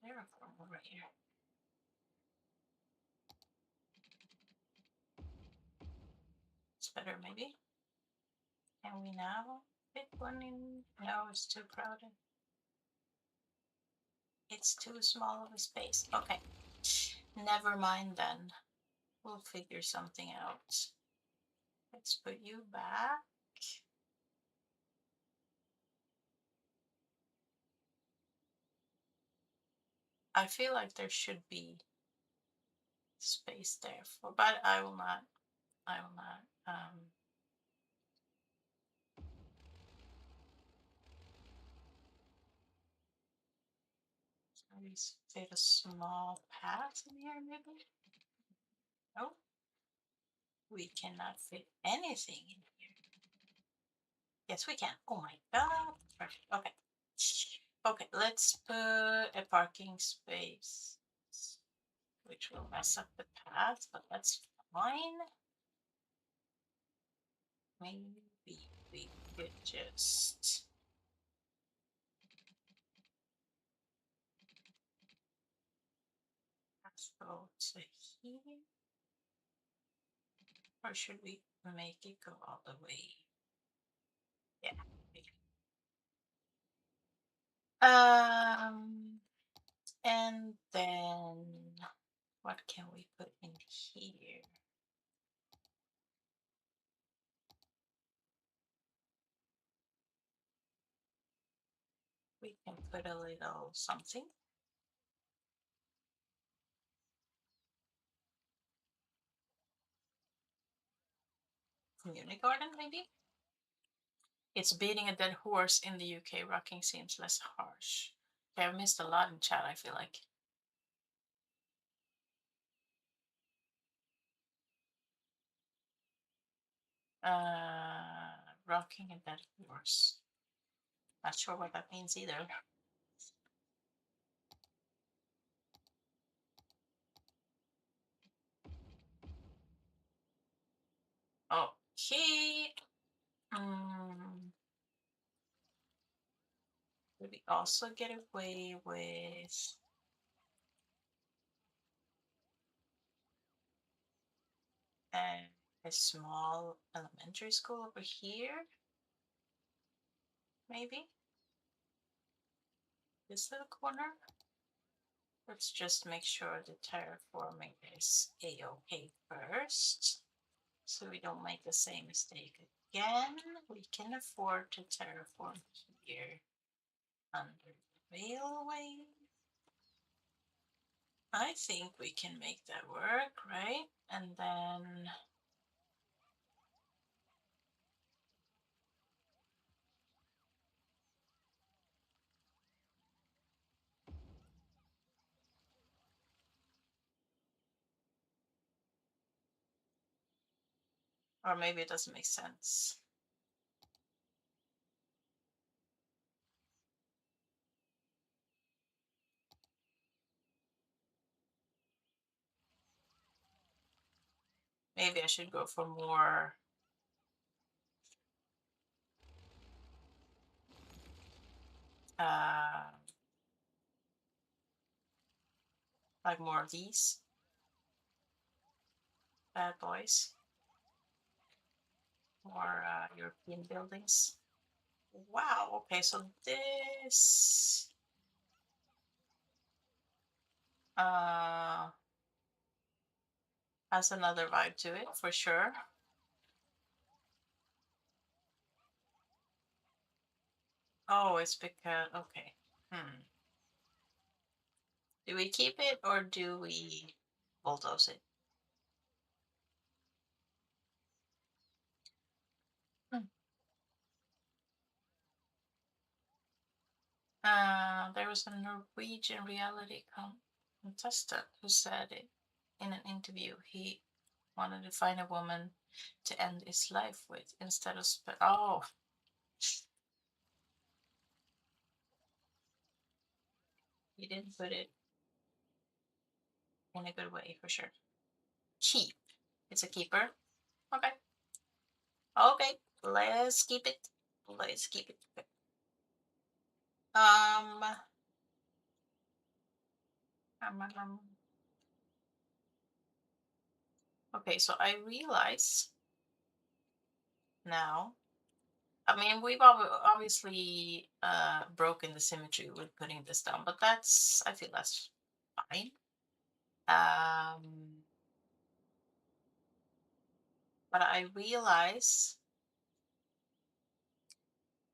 terraform over here? It's better, maybe. Can we now fit one in? No, it's too crowded. It's too small of a space. Okay. Never mind then. We'll figure something out. Let's put you back. I feel like there should be space there for, but I will not. Maybe fit a small path in here, maybe? No, we cannot fit anything in here. Yes, we can. Oh my god. Perfect. Okay. Okay, let's put a parking space, which will mess up the path, but that's fine. Maybe we could just go to here. Or should we make it go all the way? Yeah. And then what can we put in here? We can put a little something. Community garden, maybe? It's beating a dead horse in the UK. Rocking seems less harsh. Okay, I've missed a lot in chat, I feel like. Rocking a dead horse. Not sure what that means either. Okay. Could we also get away with a small elementary school over here? Maybe? This little corner? Let's just make sure the terraforming is a-okay first, so we don't make the same mistake again. We can afford to terraform here under the railway. I think we can make that work, right? And then or maybe it doesn't make sense. Maybe I should go for more like more of these bad boys. More European buildings. Wow, okay, so this has another vibe to it for sure. Oh, it's because, okay. Do we keep it or do we bulldoze it? There was a Norwegian reality contestant who said it in an interview. He wanted to find a woman to end his life with instead of oh, he didn't put it in a good way for sure. Keep. It's a keeper. Okay. Okay. Let's keep it. Let's keep it. Um, okay, so I realize now. I mean, we've obviously broken the symmetry with putting this down, but I feel that's fine. But I realize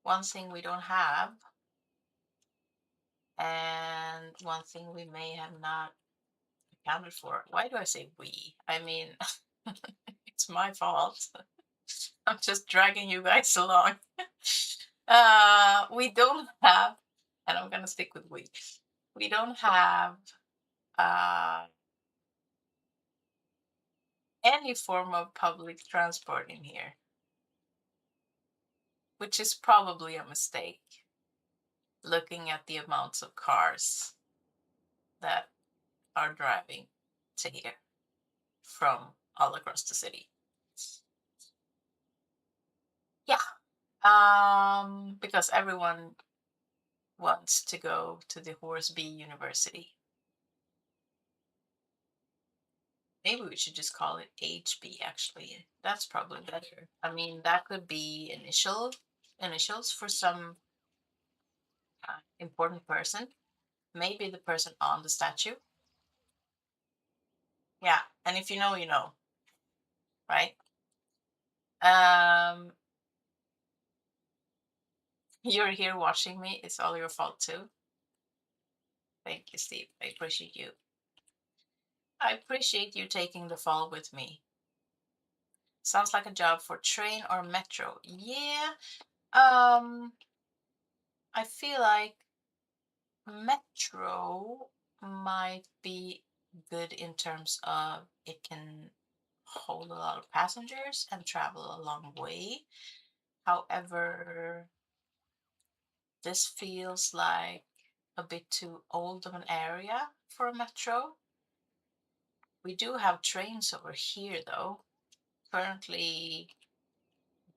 one thing we don't have, and one thing we may have not accounted for. Why do I say we? I mean, it's my fault. I'm just dragging you guys along. We don't have, and I'm gonna stick with we. We don't have uh, any form of public transport in here, which is probably a mistake, looking at the amounts of cars that are driving to here from all across the city. Yeah, because everyone wants to go to the Horsby University. Maybe we should just call it HB, actually. That's probably better. I mean, that could be initials for some important person. Maybe the person on the statue. Yeah, and if you know, you know, right? Um, you're here watching me. It's all your fault too. Thank you, Steve. I appreciate you. I appreciate you taking the fall with me. Sounds like a job for train or metro. Yeah. I feel like metro might be good in terms of it can hold a lot of passengers and travel a long way. However, this feels like a bit too old of an area for a metro. We do have trains over here though, currently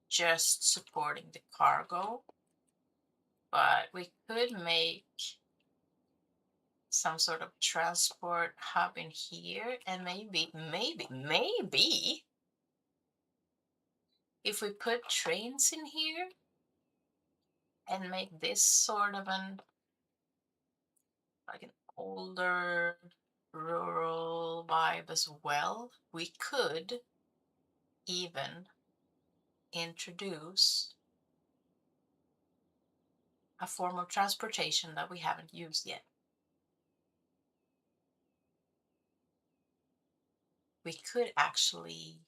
just supporting the cargo, but we could make some sort of transport hub in here, and maybe if we put trains in here and make this sort of an like an older rural vibe as well, we could even introduce a form of transportation that we haven't used yet. We could actually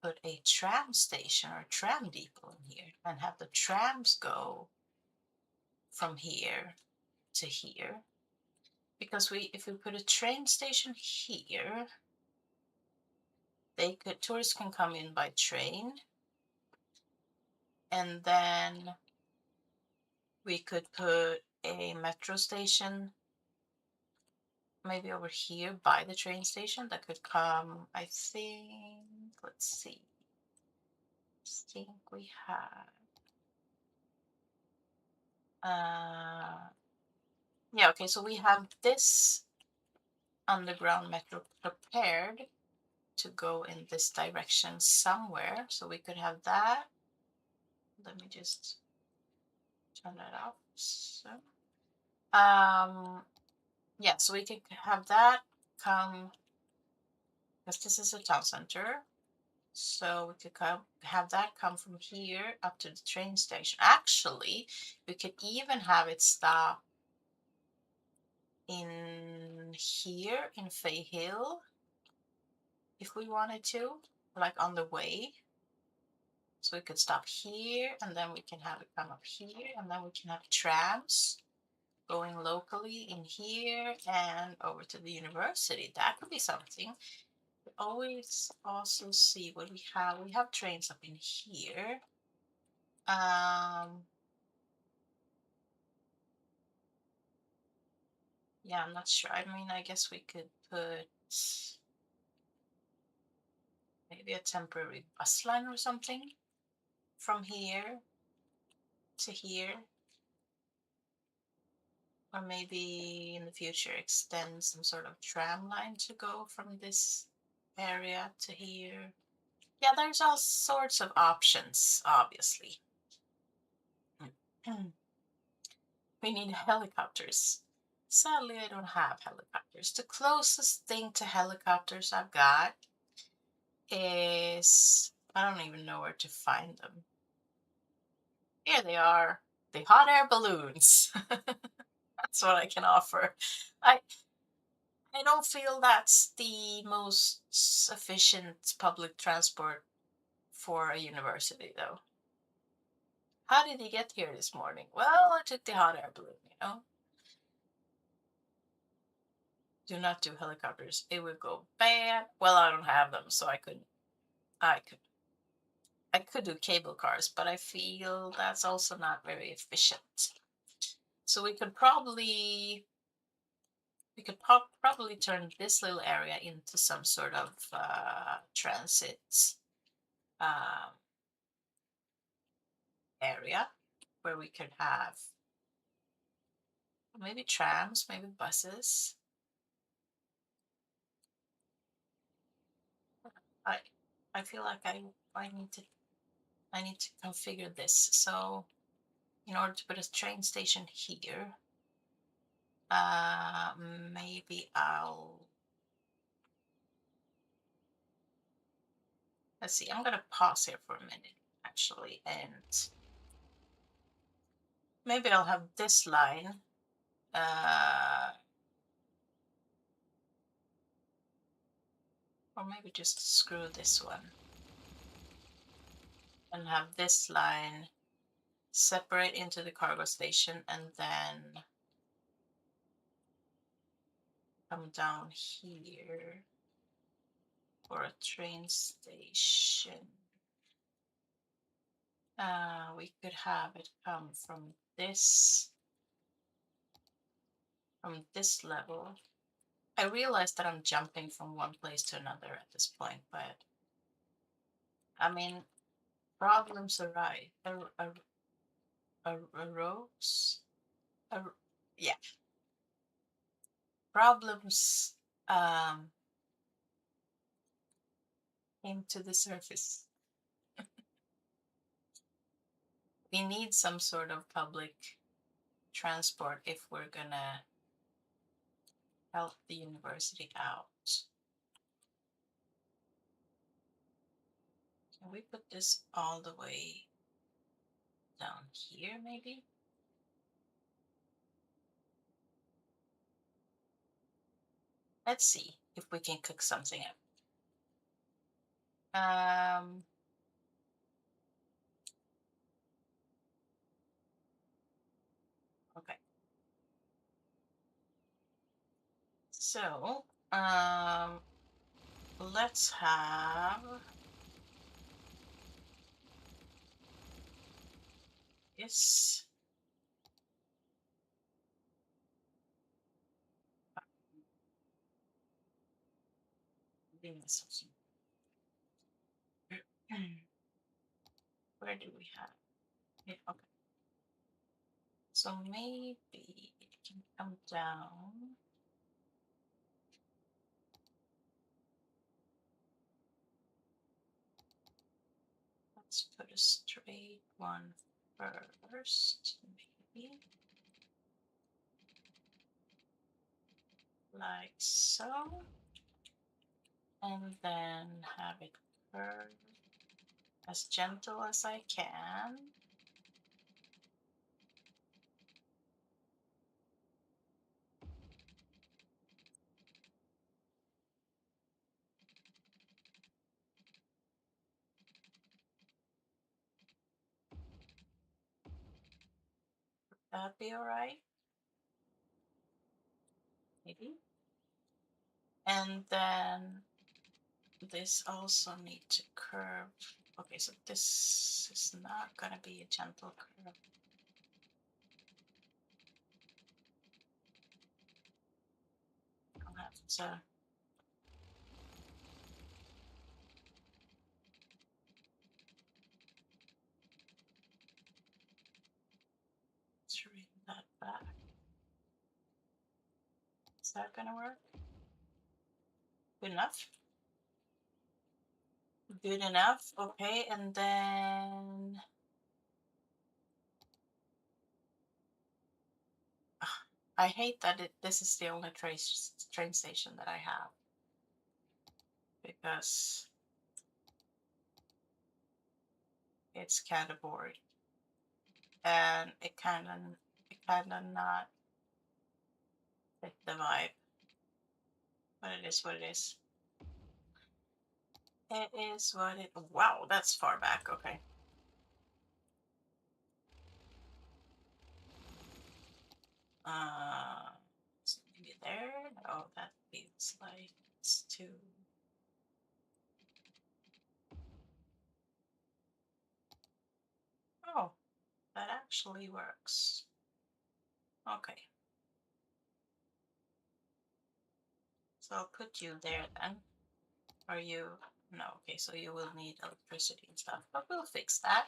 put a tram station or tram depot in here and have the trams go from here to here. Because if we put a train station here, tourists can come in by train, and then we could put a metro station maybe over here by the train station that could come, I think, let's see. I think we have yeah, okay, so we have this underground metro prepared to go in this direction somewhere, so we could have that. Let me just turn that off. So yeah, so we could have that come, because this is a town center, so we could have that come from here up to the train station. Actually, we could even have it stop in here in Fay Hill if we wanted to, like on the way. So we could stop here, and then we can have it come up here, and then we can have trams going locally in here and over to the university. That could be something. We always also see what we have. We have trains up in here. Yeah, I'm not sure. I mean, I guess we could put maybe a temporary bus line or something from here to here. Or maybe in the future extend some sort of tram line to go from this area to here. Yeah, there's all sorts of options, obviously. We need helicopters. Sadly, I don't have helicopters. The closest thing to helicopters I've got is, I don't even know where to find them. Here they are, the hot air balloons. That's what I can offer. I I don't feel that's the most efficient public transport for a university, though. How did he get here this morning? Well, I took the hot air balloon. Do not do helicopters. It would go bad. Well, I don't have them, so I couldn't. I could. I could do cable cars, but I feel that's also not very efficient. So we could probably turn this little area into some sort of transit um, area where we could have maybe trams, maybe buses. I I feel like I need to configure this. So in order to put a train station here, uh, maybe let's see. I'm gonna pause here for a minute actually, and maybe I'll have this line. Uh, or maybe just screw this one and have this line separate into the cargo station and then come down here for a train station. We could have it come from this level. I realize that I'm jumping from one place to another at this point, but I mean, problems arise. Arose. Ar- yeah, problems came to the surface. We need some sort of public transport if we're gonna help the university out. Can we put this all the way down here, maybe? Let's see if we can cook something up. Okay. So, let's have this. Where do we have it? Okay. So maybe it can come down. Let's put a straight one first, maybe. Like so. And then have it curve as gentle as I can. That'd be all right. Maybe. And then this also need to curve. Okay, so this is not gonna be a gentle curve. I'll have to trim that back. Is that gonna work? Good enough? Good enough. Okay, and then I hate that this is the only train station that I have because it's kind of boring and it kind of not fit the vibe. But it is what it is. It is what it... Wow, that's far back. Okay. So maybe there? Oh, that feels like it's too... Oh, that actually works. Okay. So I'll put you there then. Are you... No, okay, so you will need electricity and stuff, but we'll fix that.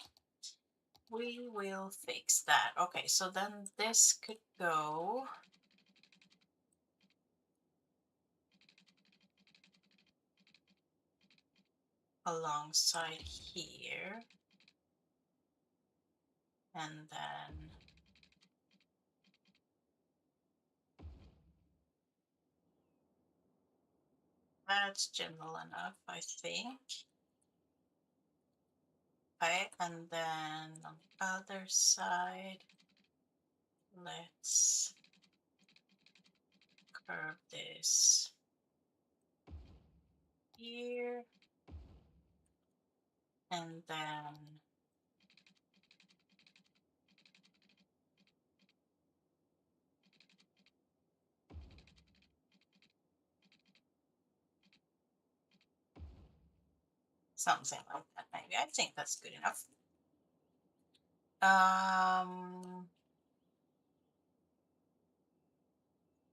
We will fix that. Okay, so then this could go alongside here. And then that's general enough, I think. Okay, and then on the other side, let's curve this here. And then something like that, maybe. I think that's good enough.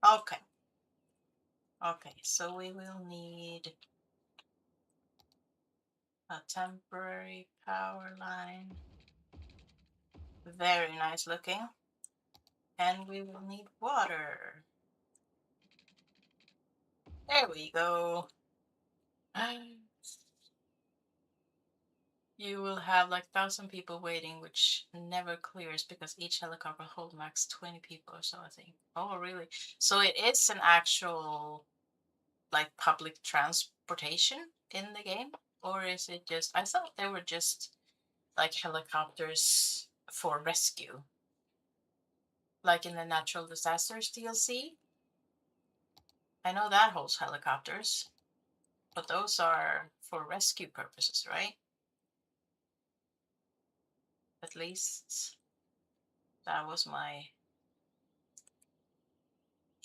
Okay. Okay, so we will need a temporary power line. Very nice looking. And we will need water. There we go. You will have like 1,000 people waiting, which never clears because each helicopter holds max 20 people or so, I think. Oh, really? So it is an actual like public transportation in the game? Or is it just... I thought they were just like helicopters for rescue. Like in the Natural Disasters DLC. I know that holds helicopters, but those are for rescue purposes, right? At least that was my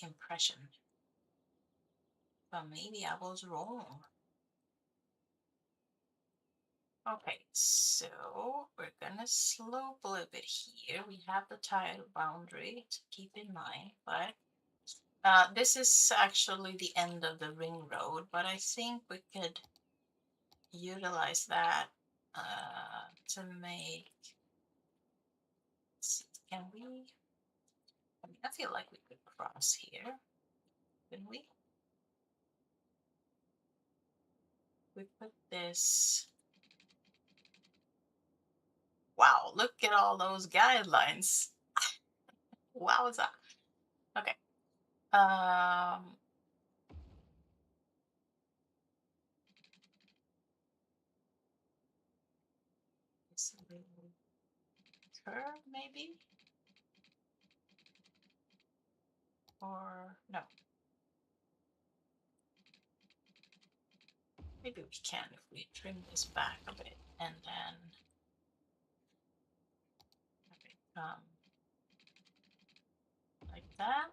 impression. But maybe I was wrong. Okay, so we're gonna slope a little bit here. We have the tile boundary to keep in mind, but this is actually the end of the ring road, but I think we could utilize that to make... Let's see, can we... I mean, I feel like we could cross here, couldn't we? We put this... Wow, look at all those guidelines. Wowza. Okay. It's a little curve, maybe? Or no. Maybe we can if we trim this back a bit and then have it come like that.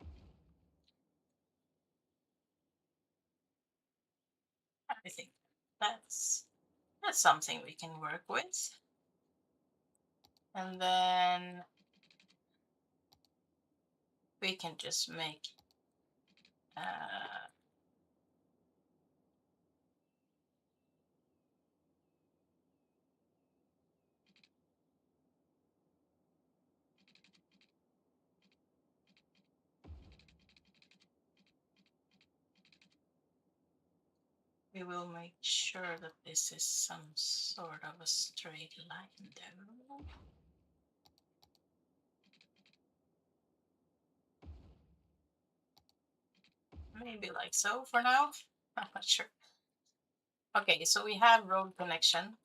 I think that's something we can work with. And then we can just make we will make sure that this is some sort of a straight line though. Maybe like so for now. I'm not sure. Okay, so we have road connection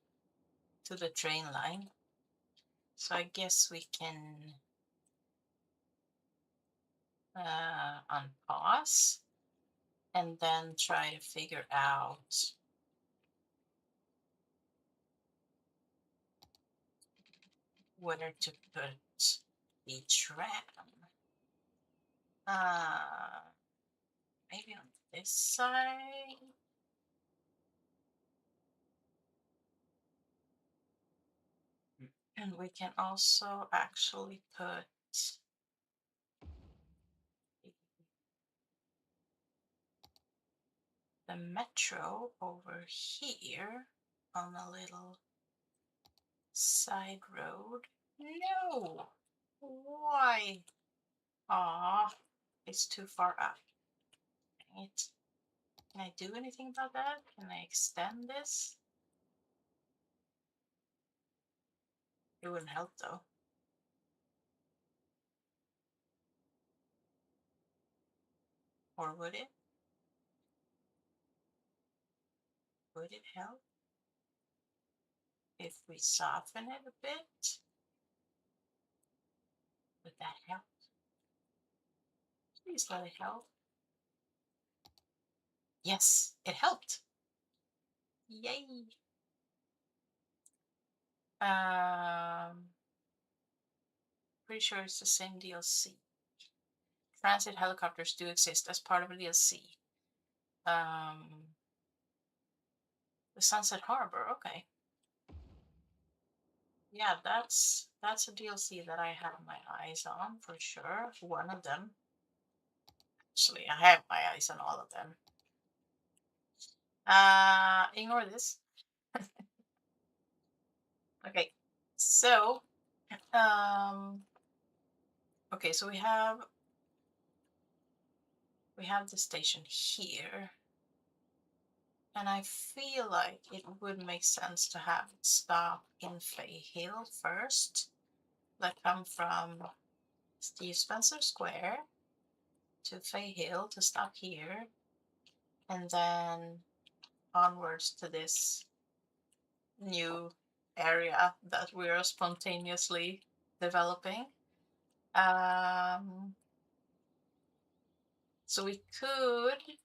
to the train line. So I guess we can unpause. and then try to figure out where to put the tram. Maybe on this side. And we can also actually put the metro over here on a little side road. No! Why? Aw, it's too far up. Dang it. Can I do anything about that? Can I extend this? It wouldn't help though. Or would it? Would it help if we soften it a bit? Would that help? Please let it help. Yes, it helped. Yay. Pretty sure it's the same DLC. Transit helicopters do exist as part of a DLC. The Sunset Harbor, okay. Yeah, that's a DLC that I have my eyes on for sure. One of them. Actually, I have my eyes on all of them. Ignore this. Okay, so okay, so we have the station here, and I feel like it would make sense to have it stop in Fay Hill first, like come from Steve Spencer Square to Fay Hill to stop here, and then onwards to this new area that we're spontaneously developing. So we could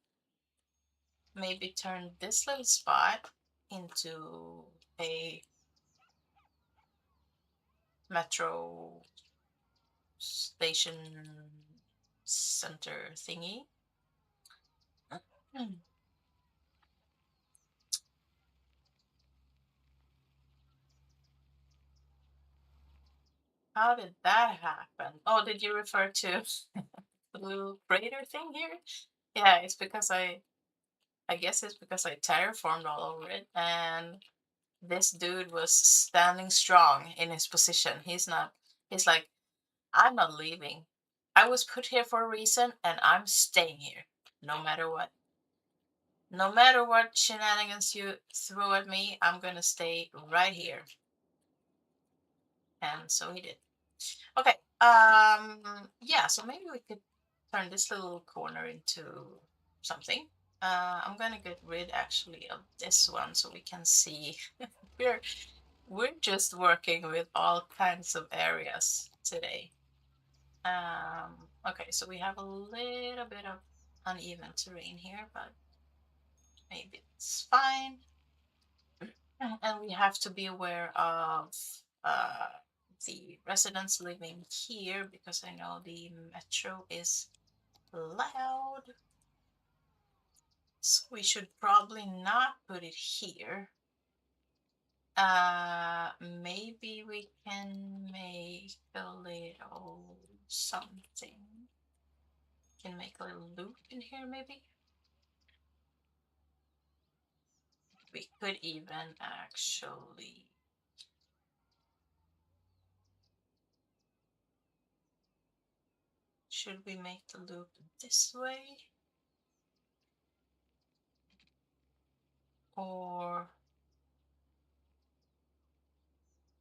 maybe turn this little spot into a metro station center thingy. How did that happen? Oh, did you refer to the little crater thing here? Yeah, it's because I guess it's because I terraformed all over it, and this dude was standing strong in his position. He's like, I'm not leaving. I was put here for a reason, and I'm staying here, no matter what. No matter what shenanigans you throw at me, I'm gonna stay right here. And so he did. Okay, yeah, so maybe we could turn this little corner into something. I'm gonna get rid actually of this one so we can see. we're we're just working with all kinds of areas today. Okay, so we have a little bit of uneven terrain here, but maybe it's fine. And we have to be aware of the residents living here because I know the metro is loud. So we should probably not put it here. Maybe we can make a little something. Can make a little loop in here, maybe. We could even actually. Should we make the loop this way? Or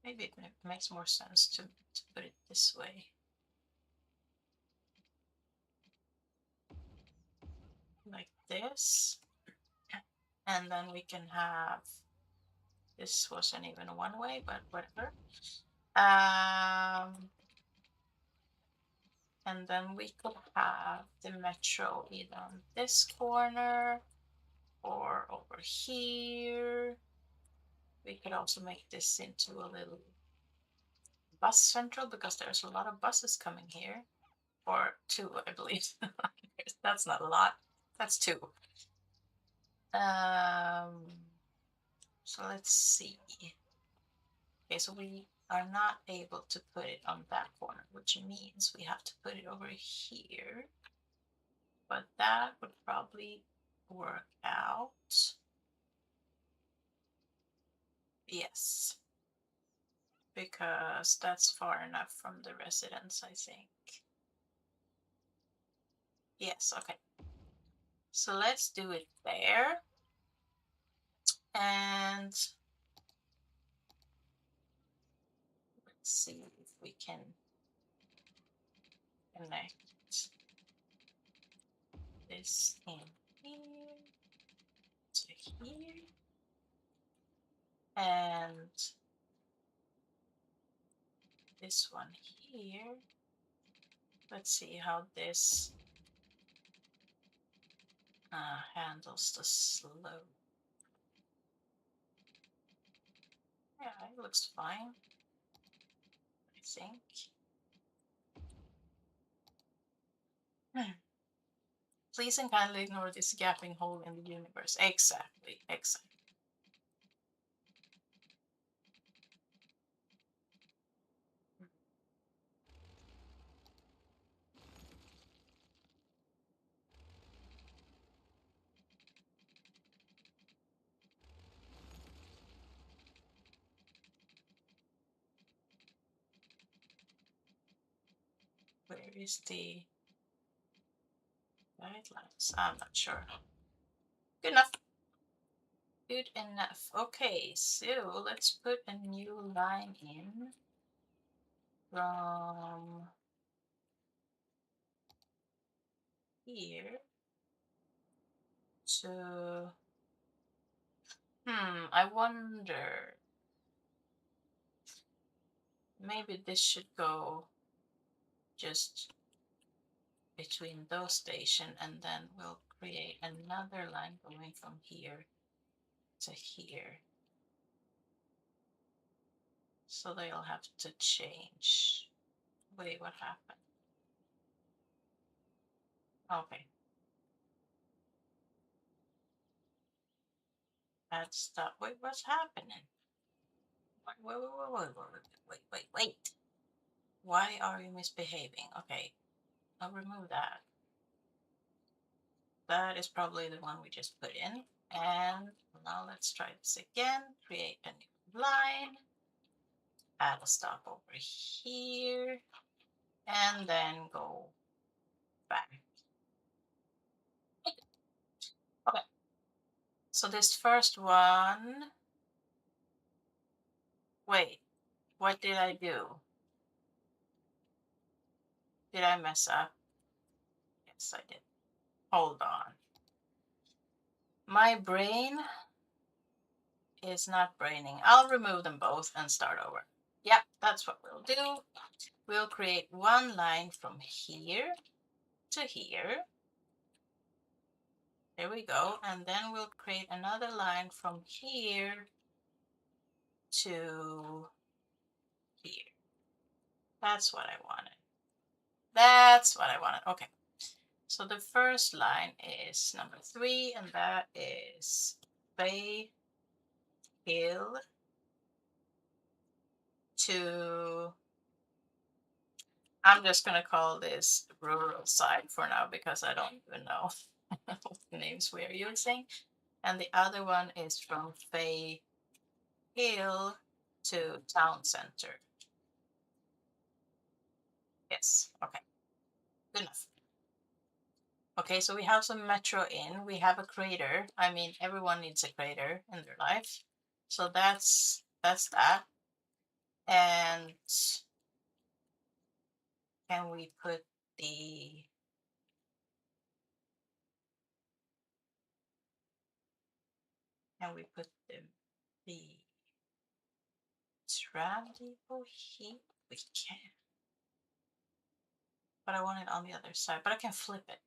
maybe it makes more sense to put it this way. Like this. And then we can have, this wasn't even one way, but whatever. And then we could have the metro either on this corner or over here. We could also make this into a little bus central because there's a lot of buses coming here. Or two, I believe. That's not a lot. That's two. So let's see. Okay, so we are not able to put it on that corner, which means we have to put it over here. But that would probably work out. Yes. Because that's far enough from the residence, I think. Yes, okay. So let's do it there. And let's see if we can connect this in here to here. And this one here. Let's see how this handles the slope. Yeah, it looks fine, I think. Please and kindly ignore this gaping hole in the universe. Exactly, exactly. Where is the guidelines? I'm not sure. Good enough. Good enough. Okay, so let's put a new line in from here to I wonder, maybe this should go just between those stations, and then we'll create another line going from here to here. So they'll have to change. Wait, what happened? Okay. That's that. Wait, what's happening? Wait. Why are you misbehaving? Okay, I'll remove that. That is probably the one we just put in. And now let's try this again. Create a new line. Add a stop over here. And then go back. Okay. So this first one. Wait, what did I do? Did I mess up? Yes, I did. Hold on. My brain is not braining. I'll remove them both and start over. Yep, that's what we'll do. We'll create one line from here to here. There we go. And then we'll create another line from here to here. That's what I wanted. That's what I wanted. Okay. So the first line is number 3, and that is Bay Hill to, I'm just going to call this rural side for now because I don't even know what names we're using. And the other one is from Bay Hill to Town Center. Yes, okay, good enough. Okay, so we have some metro in, we have a crater. I mean, everyone needs a crater in their life. So that's that. And can we put the the tram depot here? We can. But I want it on the other side. But I can flip it.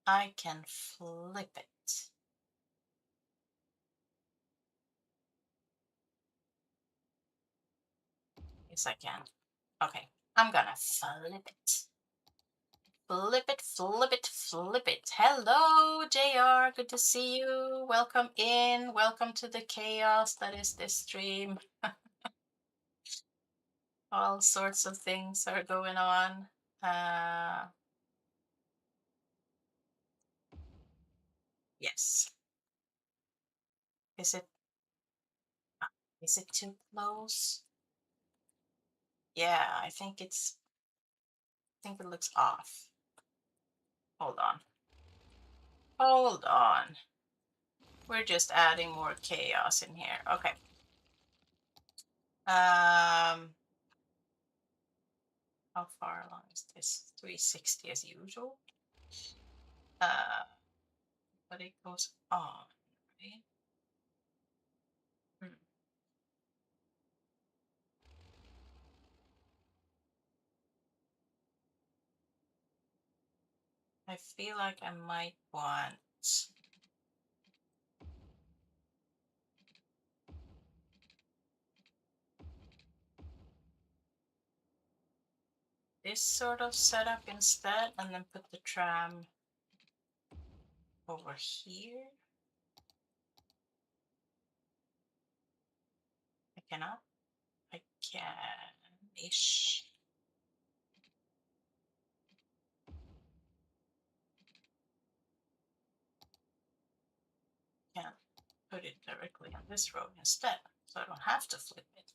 I can flip it. Yes, I can. Okay, I'm gonna flip it. Flip it, flip it, flip it. Hello, JR. Good to see you. Welcome in. Welcome to the chaos that is this stream. All sorts of things are going on. Yes. Is it is it too close? Yeah, I think it looks off. Hold on. Hold on. We're just adding more chaos in here. Okay. How far along is this? 360 as usual. But it goes on, right? Hmm. I feel like I might want this sort of setup instead, and then put the tram over here. I cannot. I can-ish. Can put it directly on this road instead, so I don't have to flip it.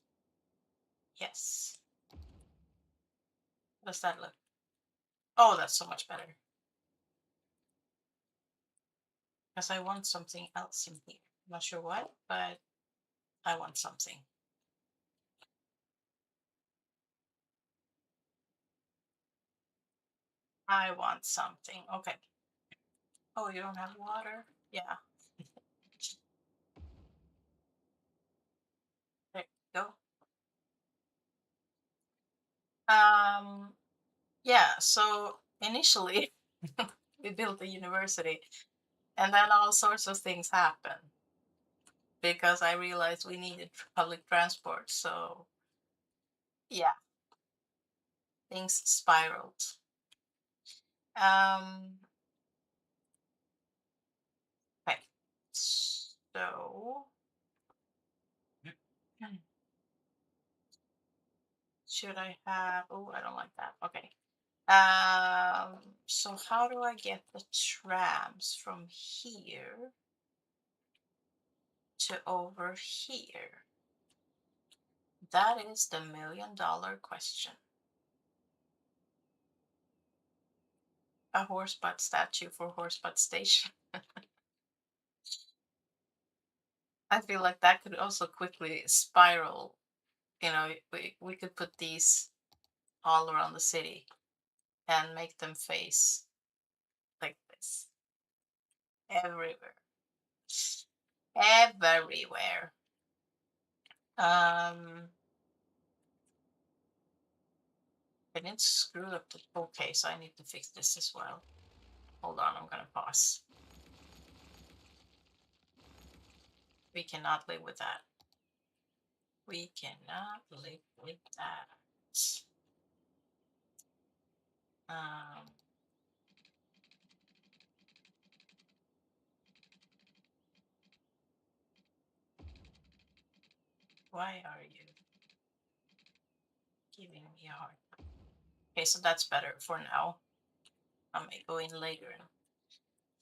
Yes. How does that look? Oh, that's so much better. Because I want something else in here. I'm not sure what, but I want something. I want something. Okay. Oh, you don't have water? Yeah. There you go. Yeah, so initially we built a university and then all sorts of things happened because I realized we needed public transport. So yeah, things spiraled. Um, okay. So should I have, oh, I don't like that. Okay. So how do I get the trams from here to over here? That is the $1,000,000 question. A horse butt statue for horse butt station. I feel like that could also quickly spiral. You know, we could put these all around the city and make them face like this everywhere. Everywhere. Um, I didn't screw up the, okay, so I need to fix this as well. Hold on, I'm gonna pause. We cannot live with that. We cannot live with that. Um, why are you giving me a hard time? Okay, so that's better for now. I may go in later and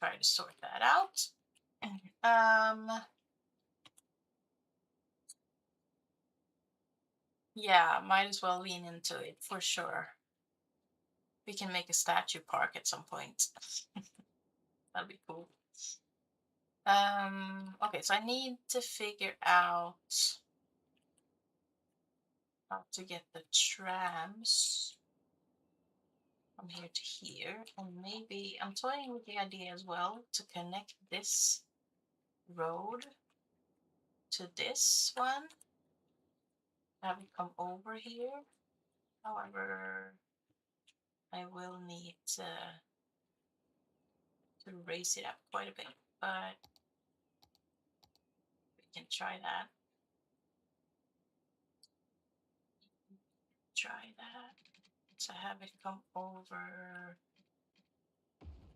try to sort that out. Yeah, might as well lean into it for sure. We can make a statue park at some point. That'd be cool. Okay, so I need to figure out how to get the trams from here to here, and maybe I'm toying with the idea as well to connect this road to this one, have it come over here. However, I will need to raise it up quite a bit, but we can try that. Try that. So have it come over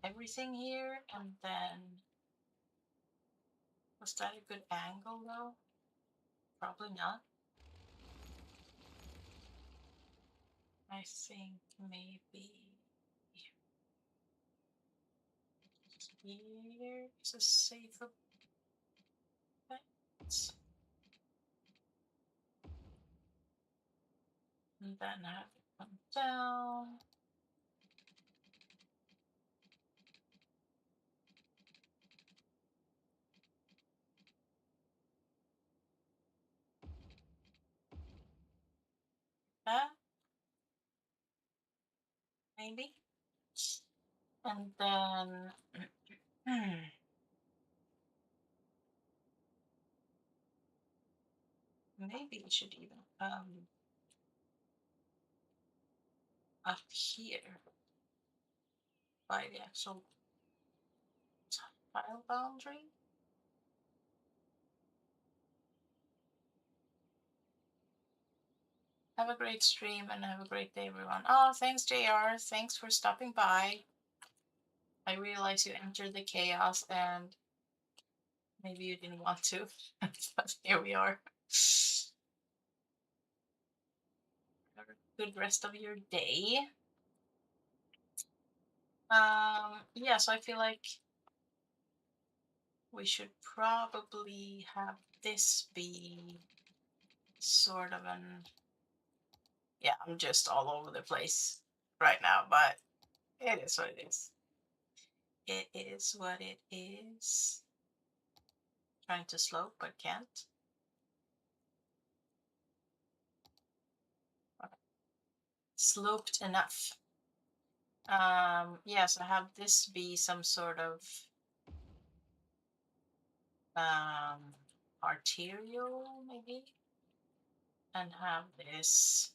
everything here, and then was that a good angle though? Probably not. I think maybe here is a safer bet. And then have it come down. That maybe. And then maybe we should even up here by the actual tile boundary. Have a great stream and have a great day, everyone. Oh, thanks, JR. Thanks for stopping by. I realize you entered the chaos and maybe you didn't want to, but here we are. Have a good rest of your day. Yeah, so I feel like we should probably have this be sort of an, yeah, I'm just all over the place right now, but it is what it is. It is what it is. Trying to slope, but can't. Sloped enough. Yeah, so have this be some sort of arterial, maybe, and have this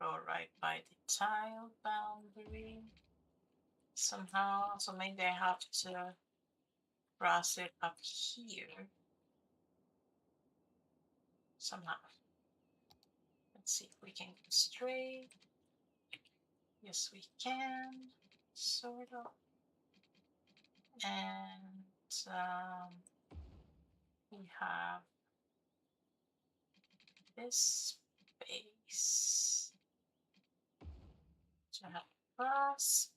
go right by the tile boundary somehow. So maybe I have to cross it up here somehow. Let's see if we can go straight. Yes, we can, sort of. And we have this space to have cross.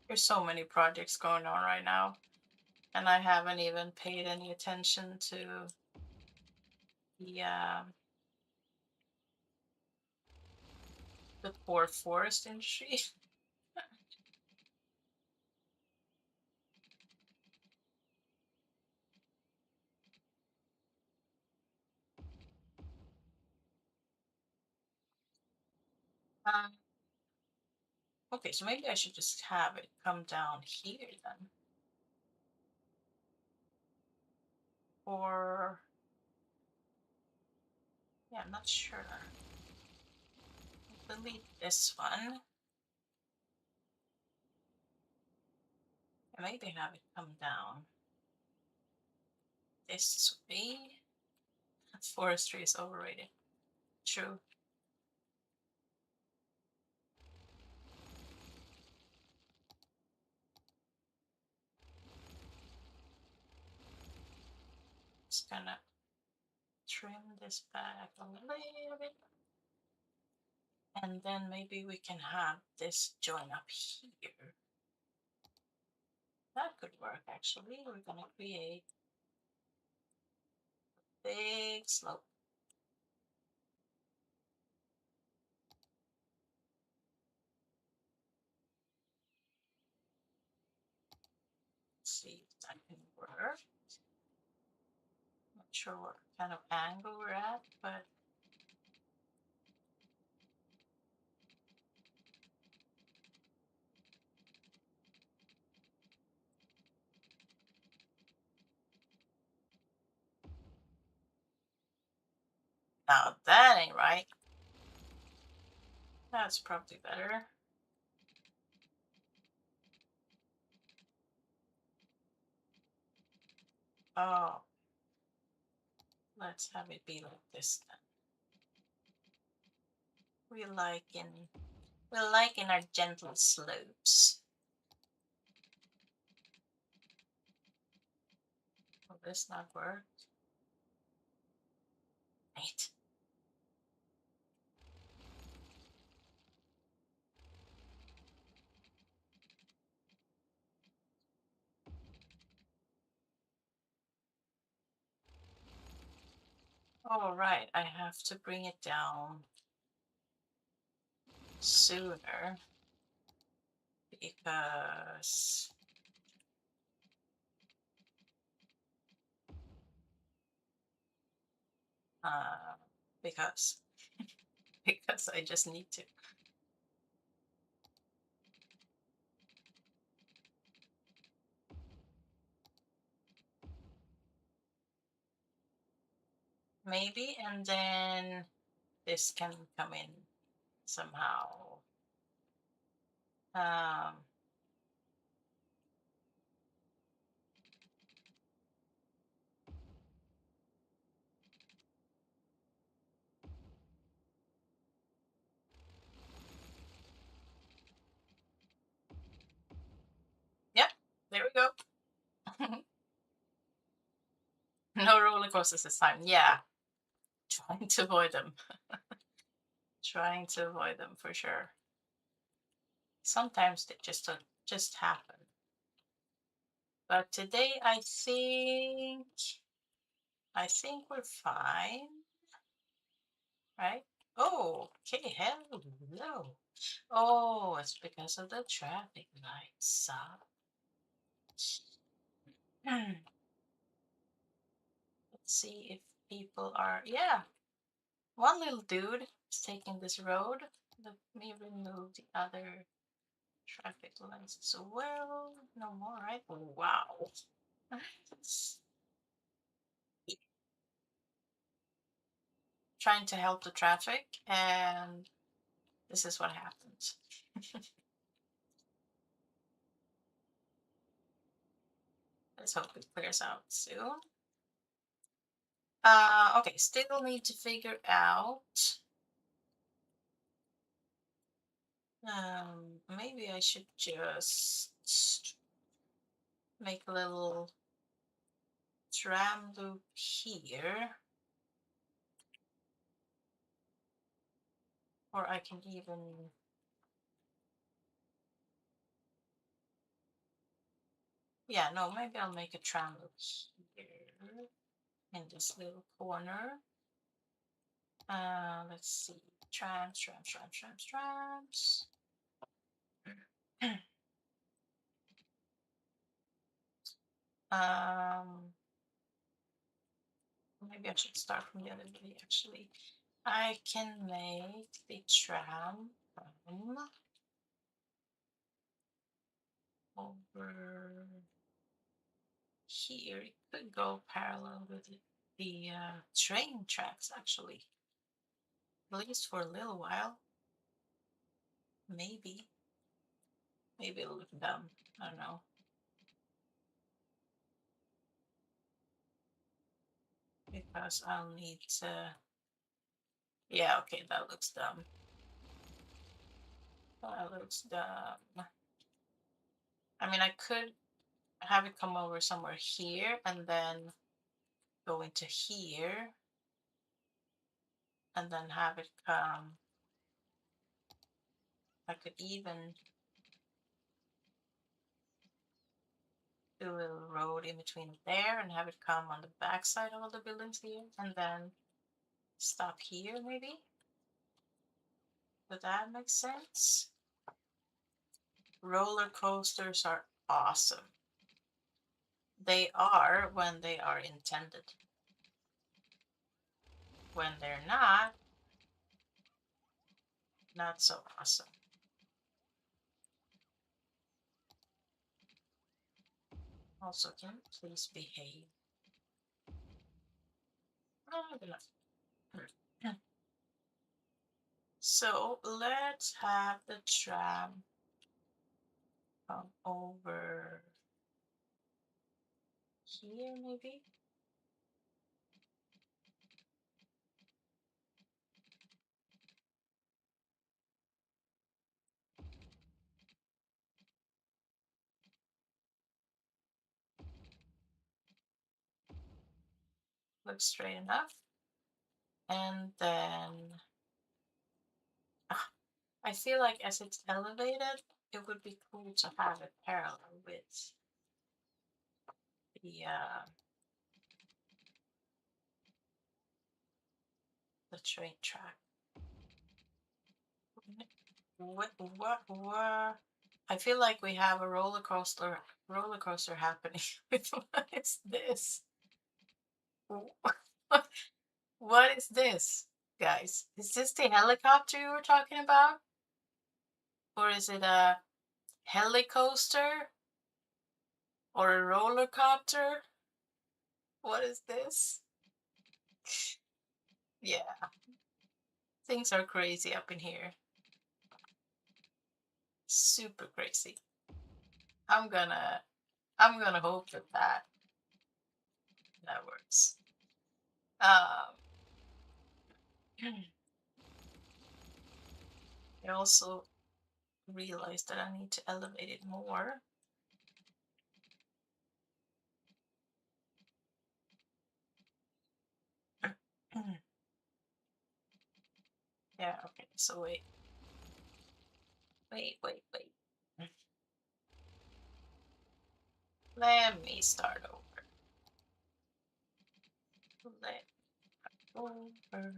There's so many projects going on right now, and I haven't even paid any attention to the poor forest industry. Okay, so maybe I should just have it come down here then. Or, yeah, I'm not sure. Delete this one. And maybe have it come down this way. Forestry is overrated. True. Just gonna trim this back a little bit. And then maybe we can have this join up here. That could work actually. We're gonna create a big slope. Let's see if that can work. Not sure what kind of angle we're at, but Now that ain't right. That's probably better. Oh, let's have it be like this then. We like in our gentle slopes. Will this not work? Right. All right, I have to bring it down sooner because uh because because I just need to. Maybe, and then this can come in somehow. Um, yeah, there we go. No roller coasters this time. Yeah, trying to avoid them. Trying to avoid them for sure. Sometimes they just happen. But today I think we're fine, right? Oh, okay, hello. Oh, it's because of the traffic lights. Let's see if people are. Yeah, one little dude is taking this road. Let me remove the other traffic lights as well. No more, right? Wow. Trying to help the traffic, and this is what happens. Let's hope it clears out soon. Okay, still need to figure out. Maybe I should just make a little tram loop here, or I can even. Yeah, no, maybe I'll make a tram loop here in this little corner. Let's see. Trams. um, Maybe I should start from the other way actually. I can make the tram come over here. It could go parallel with the train tracks actually, at least for a little while. Maybe it'll look dumb. I don't know. Because I'll need to. Yeah, okay, that looks dumb. That looks dumb. I mean, I could have it come over somewhere here and then go into here and then have it come. I could even do a little road in between there and have it come on the back side of all the buildings here and then stop here maybe. Does that make sense? Roller coasters are awesome. They are when they are intended. When they're not so awesome. Also, can you please behave? Oh, good enough. So let's have the tram come over here, maybe. Looks straight enough. And then I feel like as it's elevated, it would be cool to have it parallel with the train track. What? I feel like we have a roller coaster happening. What is this? What is this, guys? Is this the helicopter you were talking about? Or is it a helicoaster? Or a roller copter? What is this? Yeah, things are crazy up in here. Super crazy. I'm gonna hope that works. Um, I also realized that I need to elevate it more. Yeah, okay, so wait. Let me start over. Let over.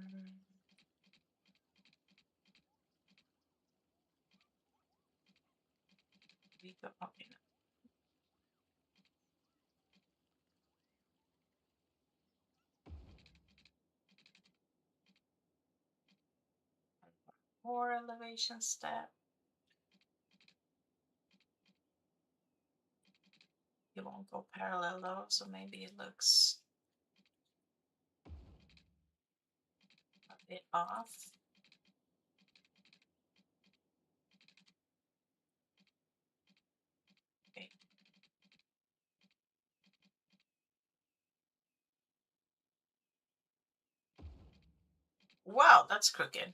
We go, okay, more elevation step. It won't go parallel though, so maybe it looks a bit off. Okay. Wow, that's crooked.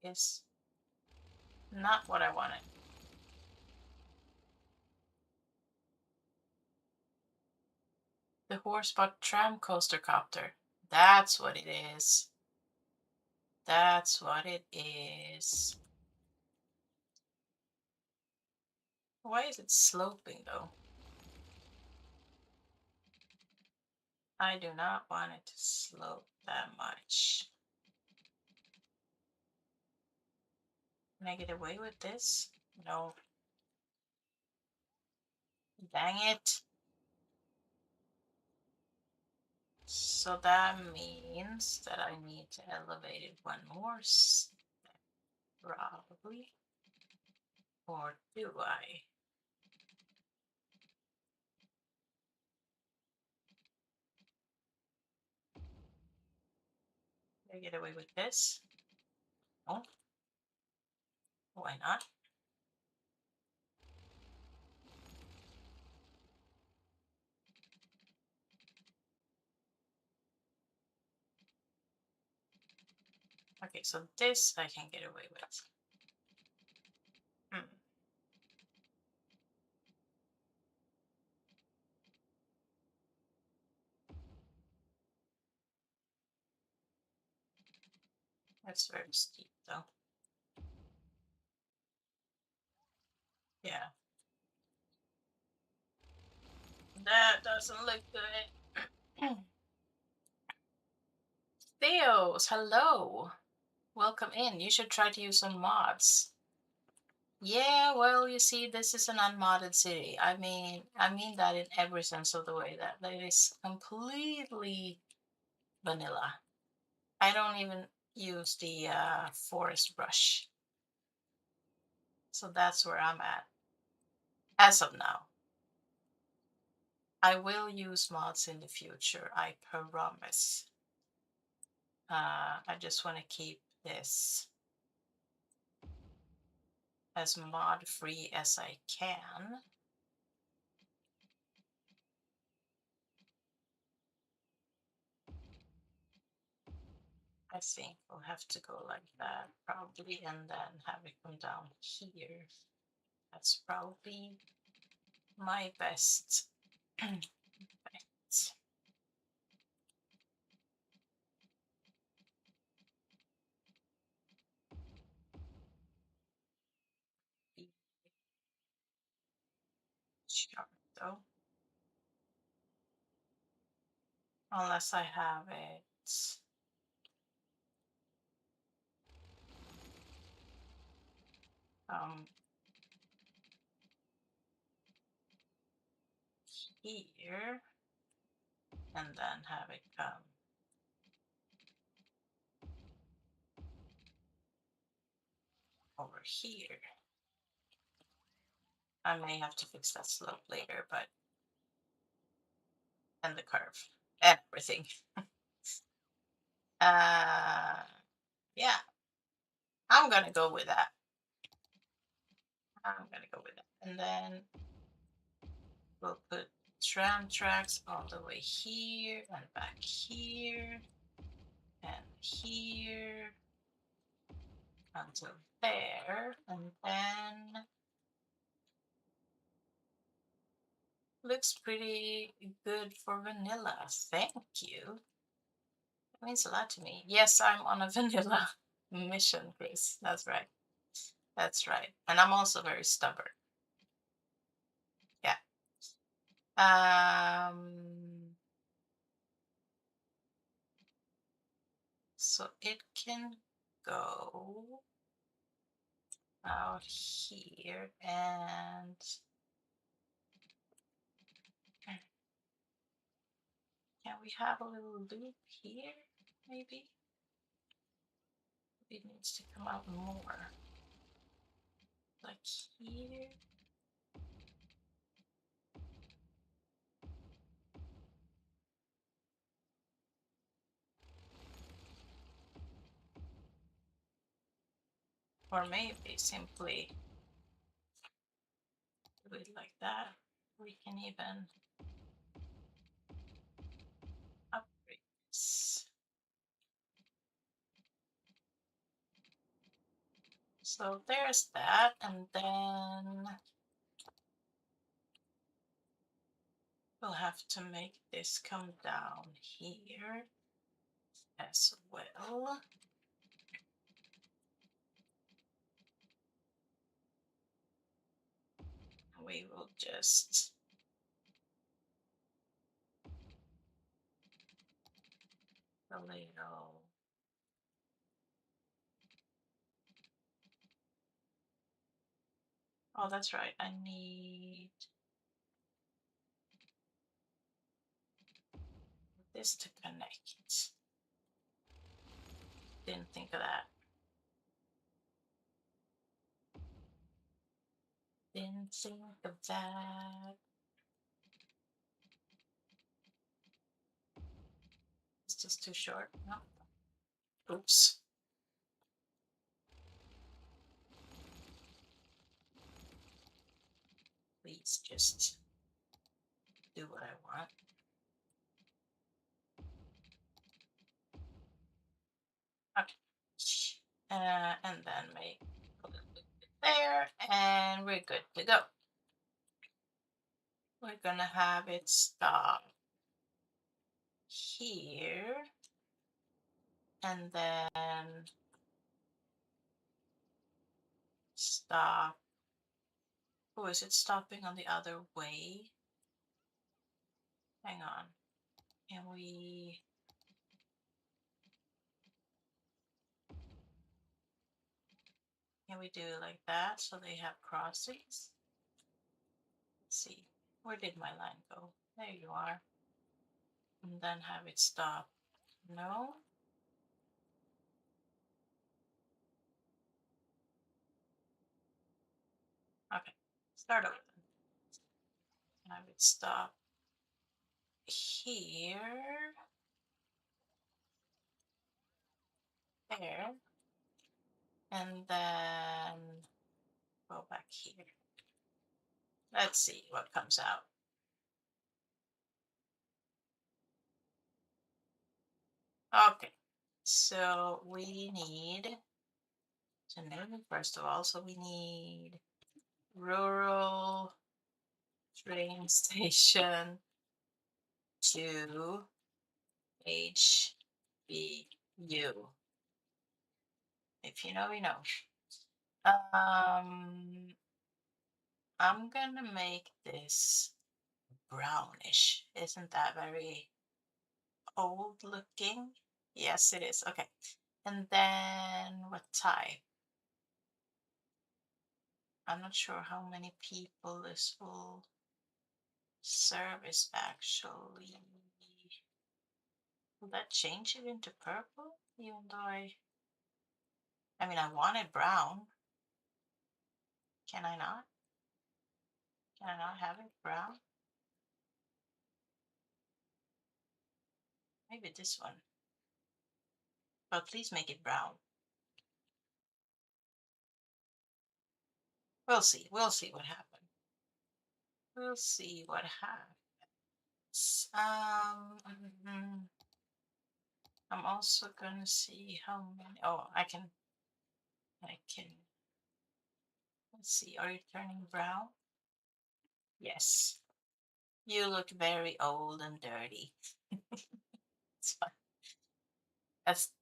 Is not what I wanted. The horseback tram coaster copter. That's what it is. That's what it is. Why is it sloping though? I do not want it to slope that much. Can I get away with this? No. Dang it. So that means that I need to elevate it one more step, probably. Or do I? Can I get away with this? Oh, why not? Okay, so this I can get away with. Hmm. That's very steep though. Yeah. That doesn't look good. Theos, hello. Welcome in. You should try to use some mods. Yeah, well, you see, this is an unmodded city. I mean that in every sense of the way that it is completely vanilla. I don't even use the forest brush. So that's where I'm at as of now. I will use mods in the future, I promise. I just want to keep this as mod free as I can. I think we'll have to go like that probably, and then have it come down here. That's probably my best bet. Be sharp though, unless I have it here and then have it come over here. I may have to fix that slope later, but and the curve and everything. Yeah, I'm gonna go with that. And then we'll put tram tracks all the way here and back here and here until there, and then looks pretty good for vanilla. Thank you. It means a lot to me. Yes, I'm on a vanilla mission, Chris. That's right. That's right. And I'm also very stubborn. Yeah. So it can go out here, and can we have a little loop here, maybe? It needs to come out more. Like here. Or maybe simply do it like that. We can even upgrade this. So there's that, and then we'll have to make this come down here as well. We will just a little. Oh, that's right. I need this to connect. Didn't think of that. Didn't think of that. It's just too short. No. Oops. Please just do what I want. Okay. And then make a little bit there, and we're good to go. We're gonna have it stop here, and then stop. Oh, is it stopping on the other way? Hang on. Can we do it like that so they have crossings? Let's see. Where did my line go? There you are. And then have it stop. No. Okay. Start over. Have it stop here, there, and then go back here. Let's see what comes out. Okay, so we need to name it first of all. So we need rural train station to HBU. If you know, you know. I'm gonna make this brownish. Isn't that very old looking? Yes, it is. Okay. And then what type? I'm not sure how many people this will service actually. Will that change it into purple? Even though I mean, I wanted brown. Can I not? Can I not have it brown? Maybe this one. But please make it brown. We'll see. We'll see what happens. We'll see what happens. I'm also gonna see how many. Oh, I can. Let's see. Are you turning brown? Yes. You look very old and dirty. It's fine.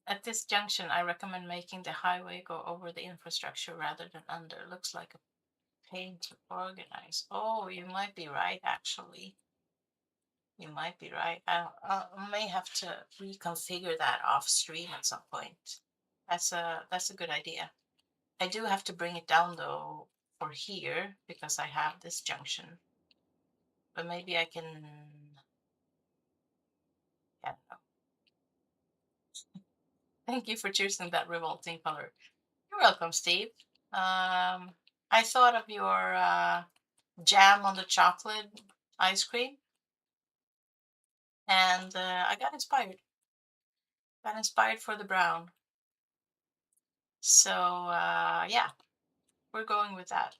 At this junction, I recommend making the highway go over the infrastructure rather than under. Looks like a pain to organize. Oh, you might be right, actually. You might be right. I may have to reconfigure that off stream at some point. That's a good idea. I do have to bring it down though for here because I have this junction. But maybe I can. Yeah. No. Thank you for choosing that revolting color. You're welcome, Steve. I thought of your jam on the chocolate ice cream, and I got inspired. Got inspired for the brown. So yeah, we're going with that.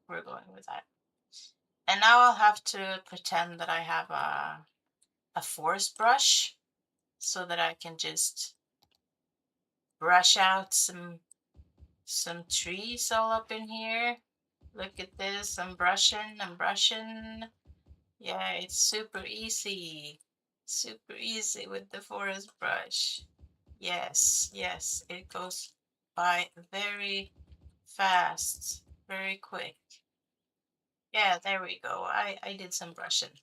We're going with that. And now I'll have to pretend that I have a forest brush so that I can just brush out some trees all up in here. Look at this. I'm brushing. I'm brushing. Yeah, it's super easy. Super easy with the forest brush. Yes, yes, it goes by very fast, very quick. Yeah, there we go. I did some brushing.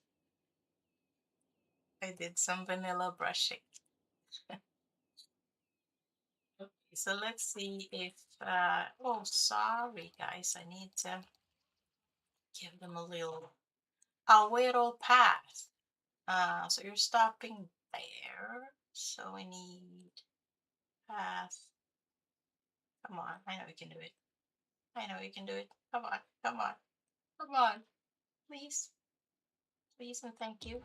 I did some vanilla brushing. Okay, so let's see if oh, sorry guys, I need to give them a little path. So you're stopping there. So we need path. Come on, I know we can do it. I know we can do it. Come on, come on, come on. Please, please, and thank you.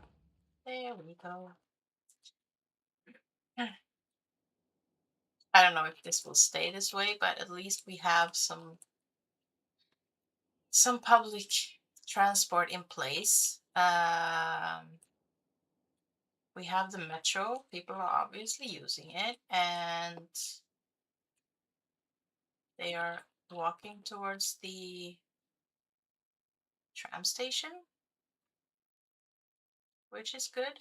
There we go. I don't know if this will stay this way, but at least we have some public transport in place. We have the metro. People are obviously using it, and they are walking towards the tram station, which is good.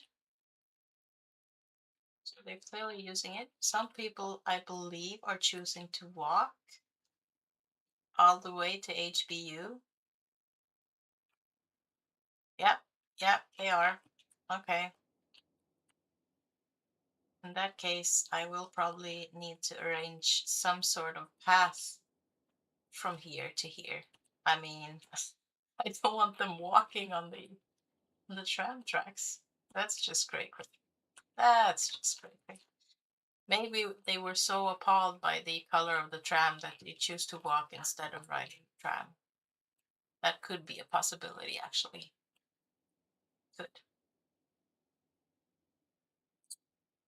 So they're clearly using it. Some people, I believe, are choosing to walk all the way to HBU. Yep, yep, they are. Okay. In that case, I will probably need to arrange some sort of path from here to here. I mean, I don't want them walking on the tram tracks. That's just great. That's just great. Maybe they were so appalled by the color of the tram that they choose to walk instead of riding the tram. That could be a possibility, actually. Good.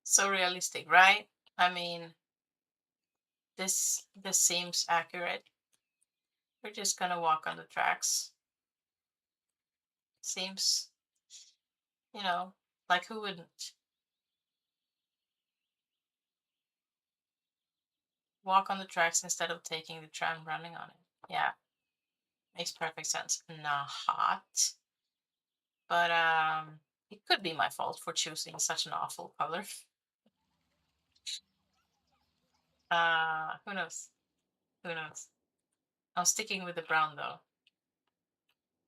So realistic, right? I mean, this seems accurate. We're just gonna walk on the tracks. Seems, you know, like who wouldn't walk on the tracks instead of taking the tram running on it? Yeah, makes perfect sense. Not, but it could be my fault for choosing such an awful color. Who knows? Who knows? I'm sticking with the brown though,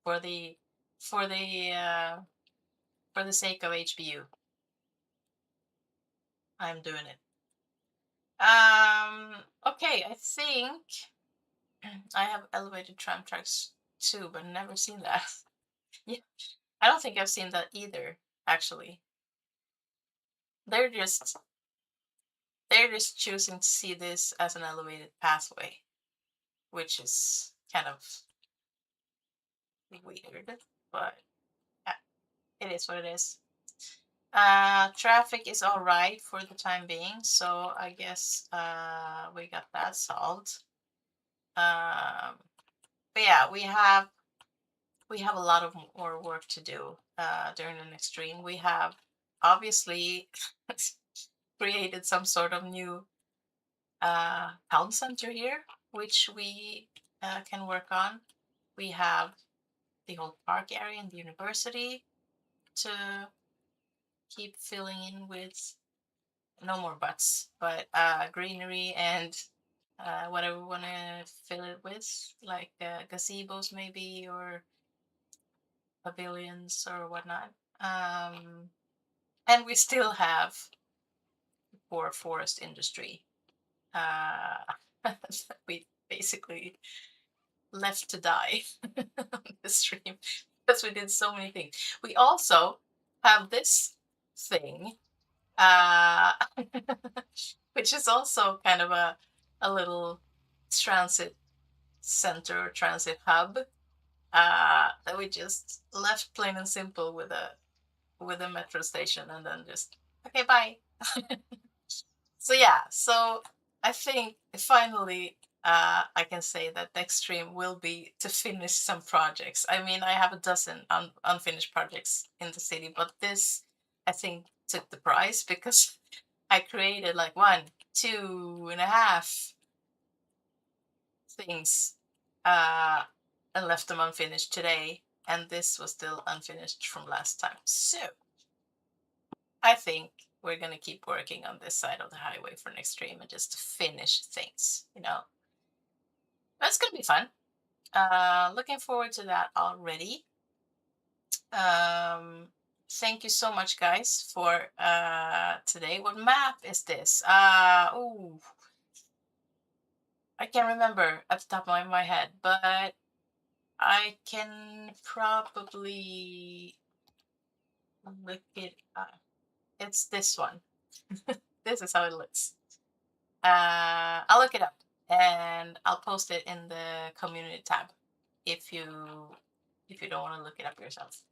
for the for the uh for the sake of HBU. I'm doing it. Okay, I think I have elevated tram tracks too, but never seen that. Yeah, I don't think I've seen that either, actually. They're just they're just choosing to see this as an elevated pathway, which is kind of weird, but yeah, it is what it is. Traffic is all right for the time being, so I guess we got that solved. Um, but yeah, we have a lot of more work to do during the next stream. We have obviously created some sort of new town center here, which we can work on. We have the whole park area and the university to keep filling in with no more butts, but greenery and whatever we want to fill it with, like gazebos maybe, or pavilions or whatnot. Um, and we still have poor forest industry. We basically left to die on the stream because we did so many things. We also have this thing, uh, which is also kind of a little transit center or transit hub that we just left plain and simple with a metro station and then just okay bye. So yeah, so I think finally I can say that next stream will be to finish some projects. I mean, I have a dozen unfinished projects in the city, but this I think took the prize because I created like one, two and a half things uh, and left them unfinished today, and this was still unfinished from last time. So I think we're gonna keep working on this side of the highway for next stream and just finish things, That's gonna be fun. Looking forward to that already. Um, thank you so much, guys, for today. What map is this? Oh, I can't remember at the top of my head, but I can probably look it up. It's this one. This is how it looks. I'll look it up and I'll post it in the community tab if you if you don't want to look it up yourself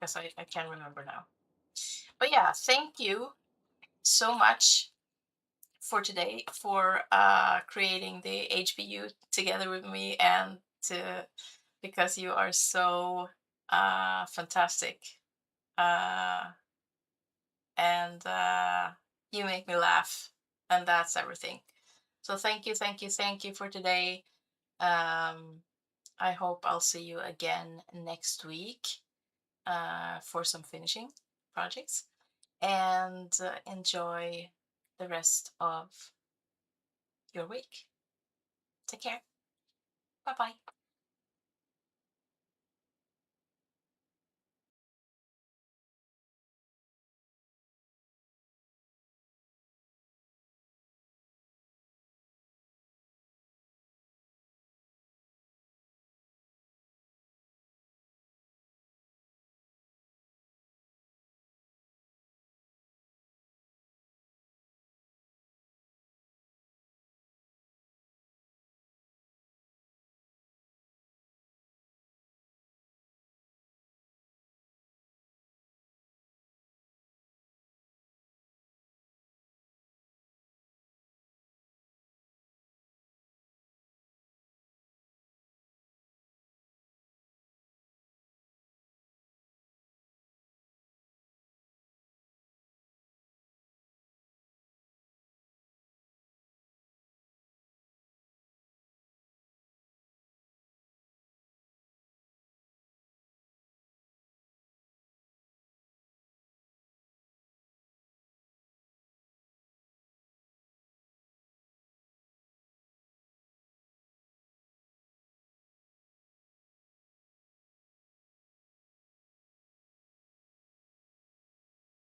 because I can't remember now. But yeah, thank you so much for today for creating the HBU together with me and to because you are so fantastic uh, and you make me laugh and that's everything. So thank you, thank you, thank you for today. Um, I hope I'll see you again next week for some finishing projects and enjoy the rest of your week. Take care. Bye bye.